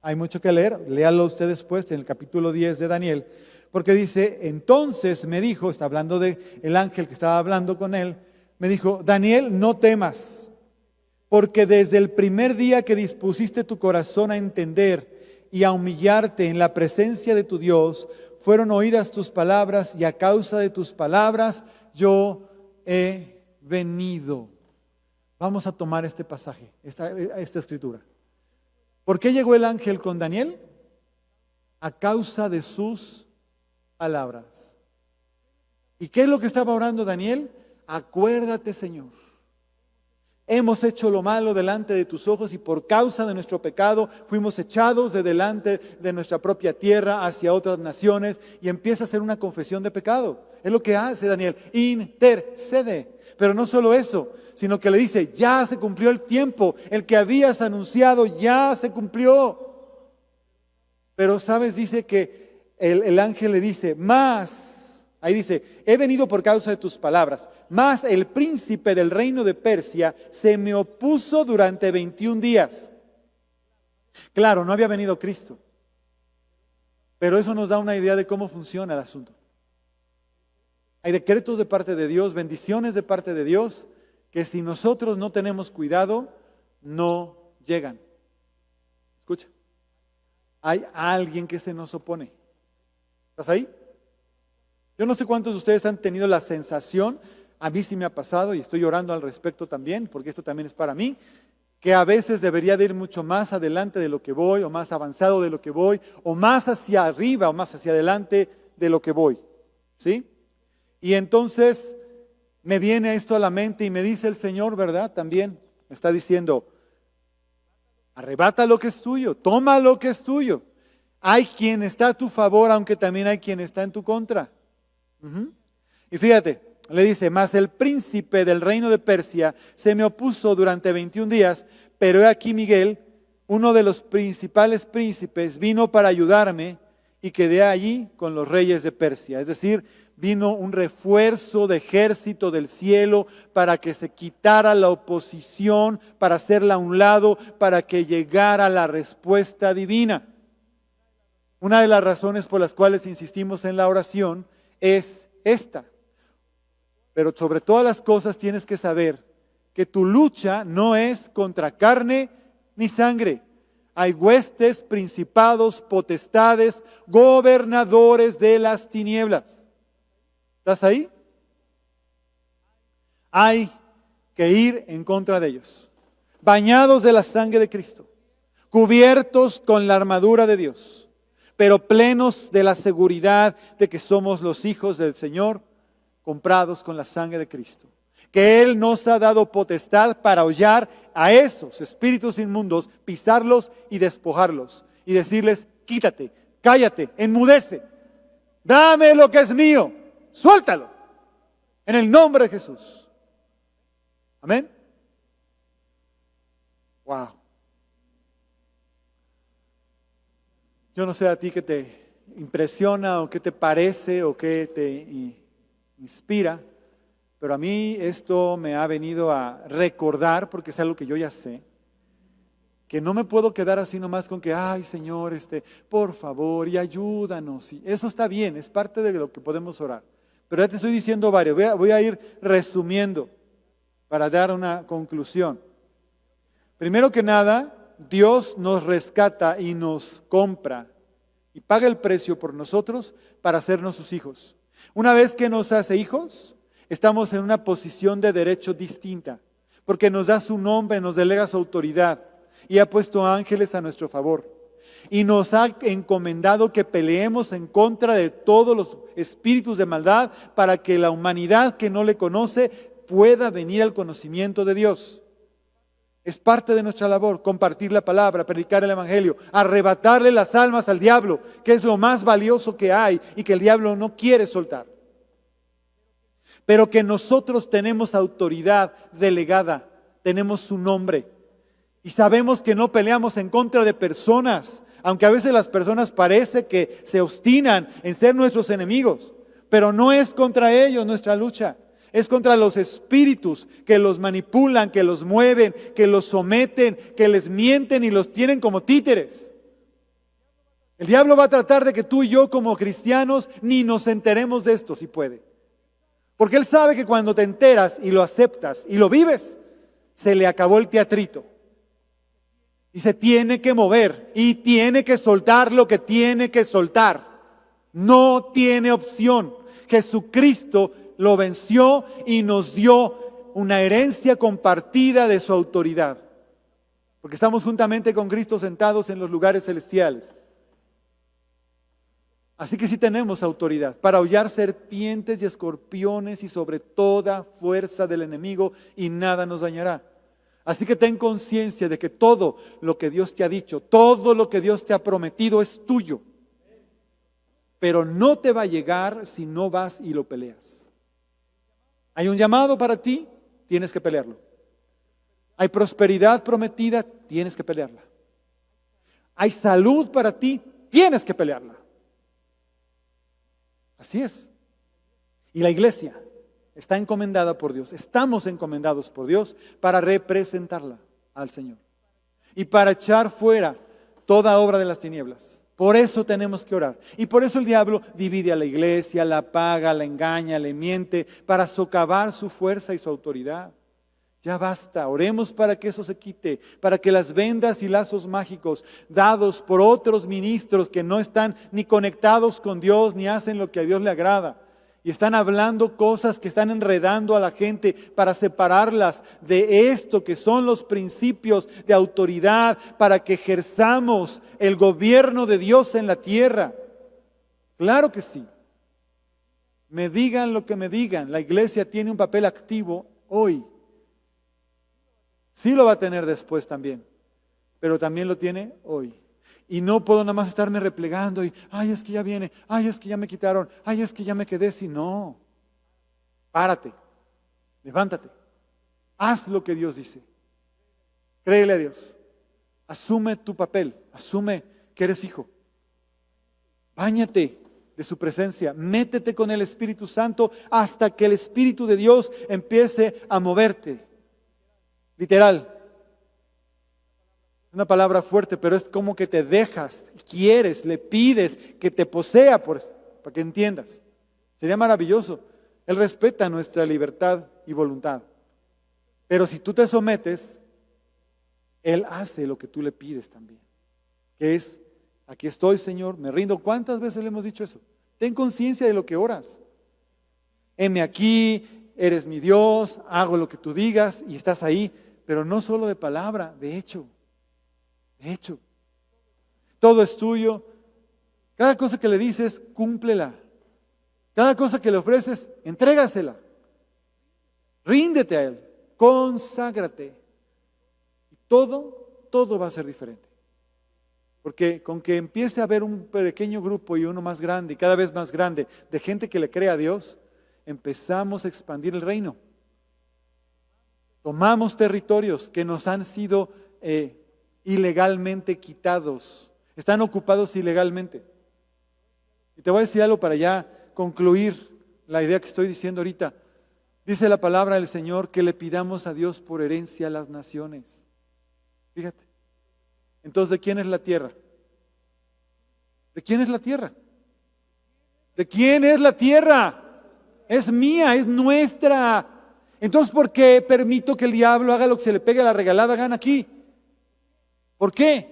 hay mucho que leer, léalo usted después en el capítulo 10 de Daniel, porque dice, entonces me dijo, está hablando de el ángel que estaba hablando con él, me dijo, Daniel, no temas. Porque desde el primer día que dispusiste tu corazón a entender y a humillarte en la presencia de tu Dios, fueron oídas tus palabras y a causa de tus palabras yo he venido. Vamos a tomar este pasaje, esta escritura. ¿Por qué llegó el ángel con Daniel? A causa de sus palabras. ¿Y qué es lo que estaba orando Daniel? Acuérdate, Señor. Hemos hecho lo malo delante de tus ojos y por causa de nuestro pecado fuimos echados de delante de nuestra propia tierra hacia otras naciones y empieza a hacer una confesión de pecado. Es lo que hace Daniel, intercede. Pero no solo eso, sino que le dice, ya se cumplió el tiempo, el que habías anunciado ya se cumplió. Pero sabes, dice que el ángel le dice, más. Ahí dice, he venido por causa de tus palabras, mas el príncipe del reino de Persia se me opuso durante 21 días. Claro, no había venido Cristo, pero eso nos da una idea de cómo funciona el asunto. Hay decretos de parte de Dios, bendiciones de parte de Dios, que si nosotros no tenemos cuidado, no llegan. Escucha, hay alguien que se nos opone. ¿Estás ahí? Yo no sé cuántos de ustedes han tenido la sensación, A mí sí me ha pasado y estoy orando al respecto también, porque esto también es para mí, que a veces debería de ir mucho más adelante de lo que voy, o más avanzado de lo que voy, o más hacia arriba, o más hacia adelante de lo que voy. ¿Sí? Y entonces me viene esto a la mente y me dice el Señor, ¿verdad? También me está diciendo, arrebata lo que es tuyo, toma lo que es tuyo. Hay quien está a tu favor, aunque también hay quien está en tu contra. Y fíjate, le dice, mas el príncipe del reino de Persia se me opuso durante 21 días, pero he aquí Miguel, uno de los principales príncipes, vino para ayudarme y quedé allí con los reyes de Persia. Es decir, vino un refuerzo de ejército del cielo para que se quitara la oposición, para hacerla a un lado, para que llegara la respuesta divina. Una de las razones por las cuales insistimos en la oración es esta. Pero sobre todas las cosas tienes que saber que tu lucha no es contra carne ni sangre. Hay huestes, principados, potestades, gobernadores de las tinieblas. ¿Estás ahí? Hay que ir en contra de ellos. Bañados de la sangre de Cristo, cubiertos con la armadura de Dios, pero plenos de la seguridad de que somos los hijos del Señor, comprados con la sangre de Cristo. Que Él nos ha dado potestad para hollar a esos espíritus inmundos, pisarlos y despojarlos. Y decirles, quítate, cállate, enmudece. Dame lo que es mío, suéltalo. En el nombre de Jesús. Amén. Wow. Yo no sé a ti qué te impresiona o qué te parece o qué te inspira, pero a mí esto me ha venido a recordar, porque es algo que yo ya sé, que no me puedo quedar así nomás con que, ay Señor, por favor, y ayúdanos. Y eso está bien, es parte de lo que podemos orar. Pero ya te estoy diciendo varios, voy a ir resumiendo para dar una conclusión. Primero que nada, Dios nos rescata y nos compra y paga el precio por nosotros para hacernos sus hijos. Una vez que nos hace hijos, estamos en una posición de derecho distinta, porque nos da su nombre, nos delega su autoridad y ha puesto ángeles a nuestro favor. Y nos ha encomendado que peleemos en contra de todos los espíritus de maldad para que la humanidad que no le conoce pueda venir al conocimiento de Dios. Es parte de nuestra labor, compartir la palabra, predicar el evangelio, arrebatarle las almas al diablo, que es lo más valioso que hay y que el diablo no quiere soltar. Pero que nosotros tenemos autoridad delegada, tenemos su nombre y sabemos que no peleamos en contra de personas, aunque a veces las personas parece que se obstinan en ser nuestros enemigos, pero no es contra ellos nuestra lucha. Es contra los espíritus que los manipulan, que los mueven, que los someten, que les mienten y los tienen como títeres. El diablo va a tratar de que tú y yo como cristianos ni nos enteremos de esto si puede. Porque él sabe que cuando te enteras y lo aceptas y lo vives, se le acabó el teatrito. Y se tiene que mover y tiene que soltar lo que tiene que soltar. No tiene opción. Jesucristo lo venció y nos dio una herencia compartida de su autoridad. Porque estamos juntamente con Cristo sentados en los lugares celestiales. Así que sí tenemos autoridad para hollar serpientes y escorpiones y sobre toda fuerza del enemigo y nada nos dañará. Así que ten conciencia de que todo lo que Dios te ha dicho, todo lo que Dios te ha prometido es tuyo. Pero no te va a llegar si no vas y lo peleas. Hay un llamado para ti, tienes que pelearlo. Hay prosperidad prometida, tienes que pelearla. Hay salud para ti, tienes que pelearla. Así es. Y la iglesia está encomendada por Dios, estamos encomendados por Dios para representarla al Señor y para echar fuera toda obra de las tinieblas. Por eso tenemos que orar. Y por eso el diablo divide a la iglesia, la apaga, la engaña, le miente, para socavar su fuerza y su autoridad. Ya basta, oremos para que eso se quite, para que las vendas y lazos mágicos dados por otros ministros que no están ni conectados con Dios, ni hacen lo que a Dios le agrada, Y están hablando cosas que están enredando a la gente para separarlas de esto que son los principios de autoridad para que ejerzamos el gobierno de Dios en la tierra. Claro que sí. Me digan lo que me digan, la iglesia tiene un papel activo hoy. Sí lo va a tener después también, pero también lo tiene hoy. Y no puedo nada más estarme replegando y, ay, es que ya viene, ay, es que ya me quitaron, ay, es que ya me quedé. Si no, párate, levántate, haz lo que Dios dice. Créele a Dios, asume tu papel, asume que eres hijo. Báñate de su presencia, métete con el Espíritu Santo hasta que el Espíritu de Dios empiece a moverte. Literal. Una palabra fuerte, pero es como que te dejas, quieres, le pides que te posea para que entiendas. Sería maravilloso. Él respeta nuestra libertad y voluntad. Pero si tú te sometes, Él hace lo que tú le pides también. Que es, aquí estoy, Señor, me rindo. ¿Cuántas veces le hemos dicho eso? Ten conciencia de lo que oras. Heme aquí, eres mi Dios, hago lo que tú digas y estás ahí. Pero no solo de palabra, de hecho. De hecho, todo es tuyo. Cada cosa que le dices, cúmplela. Cada cosa que le ofreces, entrégasela. Ríndete a Él, conságrate. Y todo va a ser diferente. Porque con que empiece a haber un pequeño grupo y uno más grande, y cada vez más grande, de gente que le cree a Dios, empezamos a expandir el reino. Tomamos territorios que nos han sido ilegalmente quitados, están ocupados ilegalmente. Y te voy a decir algo para ya concluir la idea que estoy diciendo ahorita. Dice la palabra del Señor que le pidamos a Dios por herencia a las naciones. Fíjate. Entonces, ¿de quién es la tierra? ¿De quién es la tierra? ¿De quién es la tierra? Es mía, es nuestra. Entonces, ¿por qué permito que el diablo haga lo que se le pegue a la regalada gana aquí? ¿Por qué?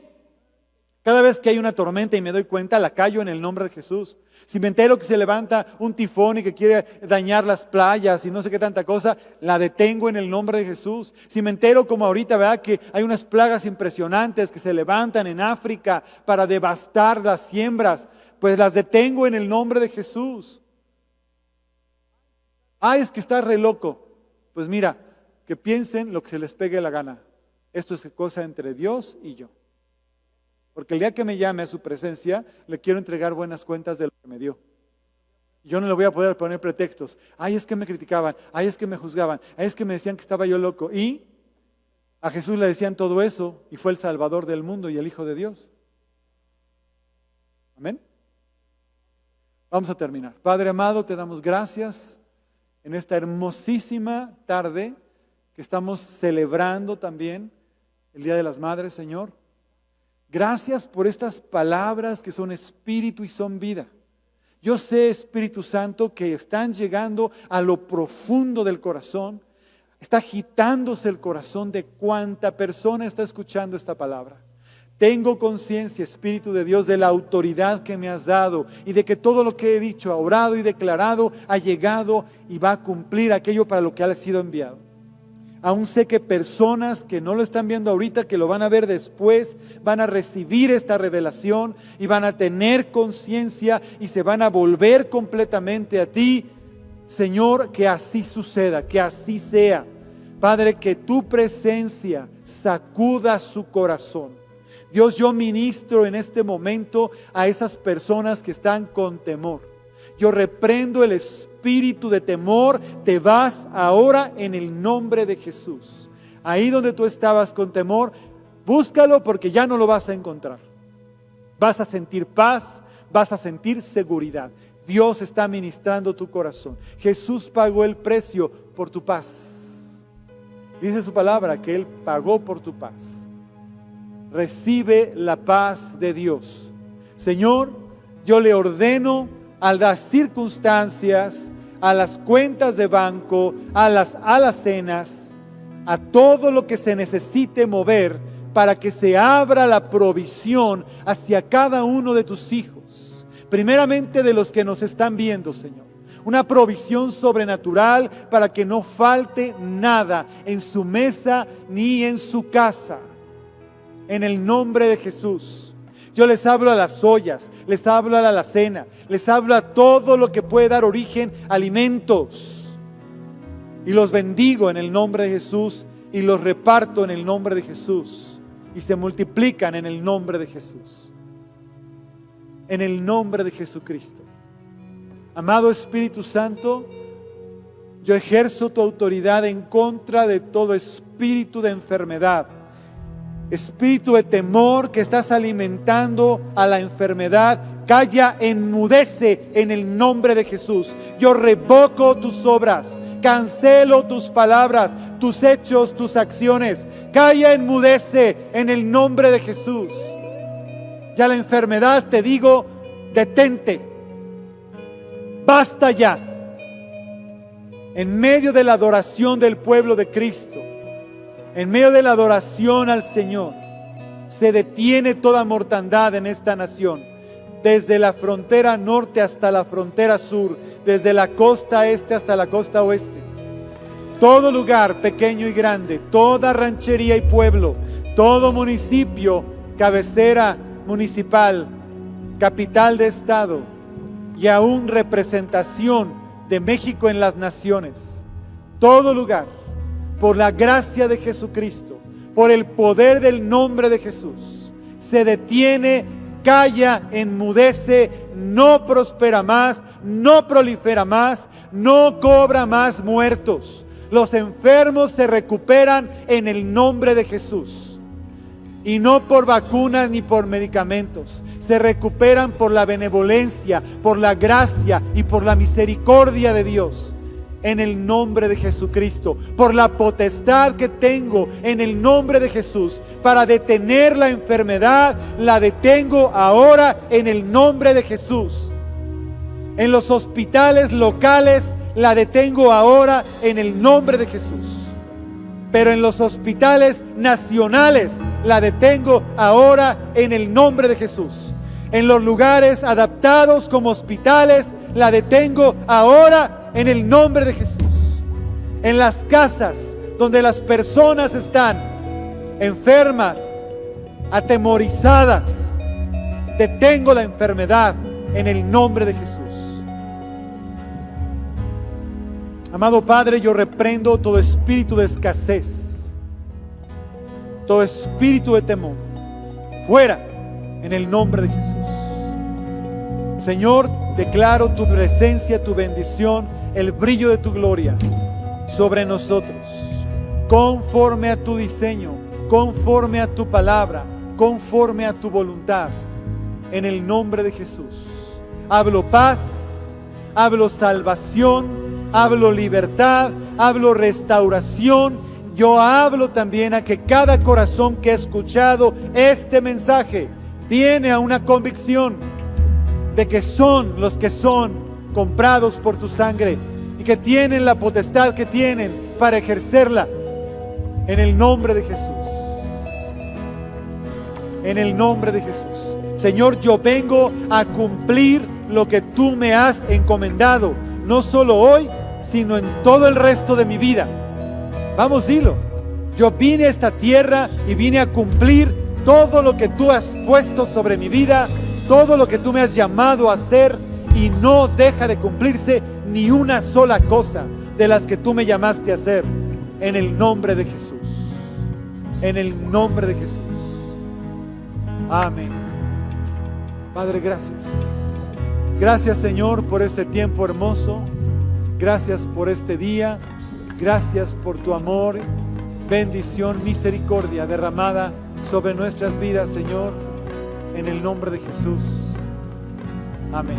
Cada vez que hay una tormenta y me doy cuenta, la callo en el nombre de Jesús. Si me entero que se levanta un tifón y que quiere dañar las playas y no sé qué tanta cosa, la detengo en el nombre de Jesús. Si me entero como ahorita, ¿verdad? Que hay unas plagas impresionantes que se levantan en África para devastar las siembras, pues las detengo en el nombre de Jesús. Ay, es que está re loco. Pues mira, que piensen lo que se les pegue la gana. Esto es cosa entre Dios y yo. Porque el día que me llame a su presencia, le quiero entregar buenas cuentas de lo que me dio. Yo no le voy a poder poner pretextos. Ay, es que me criticaban. Ay, es que me juzgaban. Ay, es que me decían que estaba yo loco. Y a Jesús le decían todo eso y fue el Salvador del mundo y el Hijo de Dios. Amén. Vamos a terminar. Padre amado, te damos gracias en esta hermosísima tarde que estamos celebrando también el Día de las Madres, Señor. Gracias por estas palabras que son espíritu y son vida. Yo sé, Espíritu Santo, que están llegando a lo profundo del corazón. Está agitándose el corazón de cuánta persona está escuchando esta palabra. Tengo conciencia, Espíritu de Dios, de la autoridad que me has dado y de que todo lo que he dicho, orado y declarado ha llegado y va a cumplir aquello para lo que ha sido enviado. Aún sé que personas que no lo están viendo ahorita, que lo van a ver después, van a recibir esta revelación y van a tener conciencia y se van a volver completamente a ti. Señor, que así suceda, que así sea. Padre, que tu presencia sacuda su corazón. Dios, yo ministro en este momento a esas personas que están con temor. Yo reprendo el espíritu de temor, te vas ahora en el nombre de Jesús. Ahí donde tú estabas con temor, búscalo porque ya no lo vas a encontrar. Vas a sentir paz, vas a sentir seguridad. Dios está ministrando tu corazón. Jesús pagó el precio por tu paz. Dice su palabra que Él pagó por tu paz. Recibe la paz de Dios. Señor, yo le ordeno a las circunstancias, a las cuentas de banco, a las alacenas, a todo lo que se necesite mover para que se abra la provisión hacia cada uno de tus hijos. Primeramente de los que nos están viendo, Señor. una provisión sobrenatural para que no falte nada en su mesa ni en su casa. En el nombre de Jesús. Yo les hablo a las ollas, les hablo a la alacena, les hablo a todo lo que puede dar origen a alimentos. Y los bendigo en el nombre de Jesús y los reparto en el nombre de Jesús. Y se multiplican en el nombre de Jesús. En el nombre de Jesucristo. Amado Espíritu Santo, yo ejerzo tu autoridad en contra de todo espíritu de enfermedad. Espíritu de temor que estás alimentando a la enfermedad, calla, enmudece en el nombre de Jesús. Yo revoco tus obras, cancelo tus palabras, tus hechos, tus acciones. Calla, enmudece en el nombre de Jesús. Ya la enfermedad, te digo, detente. Basta ya. En medio de la adoración del pueblo de Cristo, en medio de la adoración al Señor, se detiene toda mortandad en esta nación, desde la frontera norte hasta la frontera sur, desde la costa este hasta la costa oeste. Todo lugar pequeño y grande, toda ranchería y pueblo, todo municipio, cabecera municipal, capital de estado y aún representación de México en las naciones. Todo lugar, por la gracia de Jesucristo, por el poder del nombre de Jesús, se detiene, calla, enmudece, no prospera más, no prolifera más, no cobra más muertos. Los enfermos se recuperan en el nombre de Jesús. Y no por vacunas ni por medicamentos. Se recuperan por la benevolencia, por la gracia y por la misericordia de Dios. En el nombre de Jesucristo, por la potestad que tengo en el nombre de Jesús para detener la enfermedad, la detengo ahora en el nombre de Jesús. En los hospitales locales la detengo ahora en el nombre de Jesús. Pero en los hospitales nacionales la detengo ahora en el nombre de Jesús. En los lugares adaptados como hospitales la detengo ahora en el nombre de Jesús. En las casas donde las personas están enfermas, atemorizadas, detengo la enfermedad en el nombre de Jesús. Amado Padre, yo reprendo todo espíritu de escasez, todo espíritu de temor, fuera en el nombre de Jesús. Señor, declaro tu presencia, tu bendición, el brillo de tu gloria sobre nosotros, conforme a tu diseño, conforme a tu palabra, conforme a tu voluntad, en el nombre de Jesús. Hablo paz, hablo salvación, hablo libertad, hablo restauración. Yo hablo también a que cada corazón que ha escuchado este mensaje viene a una convicción de que son los que son comprados por tu sangre y que tienen la potestad que tienen para ejercerla en el nombre de Jesús. En el nombre de Jesús. Señor, yo vengo a cumplir lo que tú me has encomendado, no solo hoy, sino en todo el resto de mi vida. Vamos, dilo. Yo vine a esta tierra y vine a cumplir todo lo que tú has puesto sobre mi vida, todo lo que tú me has llamado a hacer, y no deja de cumplirse ni una sola cosa de las que tú me llamaste a hacer, en el nombre de Jesús. En el nombre de Jesús. Amén. Padre, gracias. Gracias, Señor, por este tiempo hermoso. Gracias por este día. Gracias por tu amor, bendición, misericordia derramada sobre nuestras vidas, Señor, en el nombre de Jesús. Amén.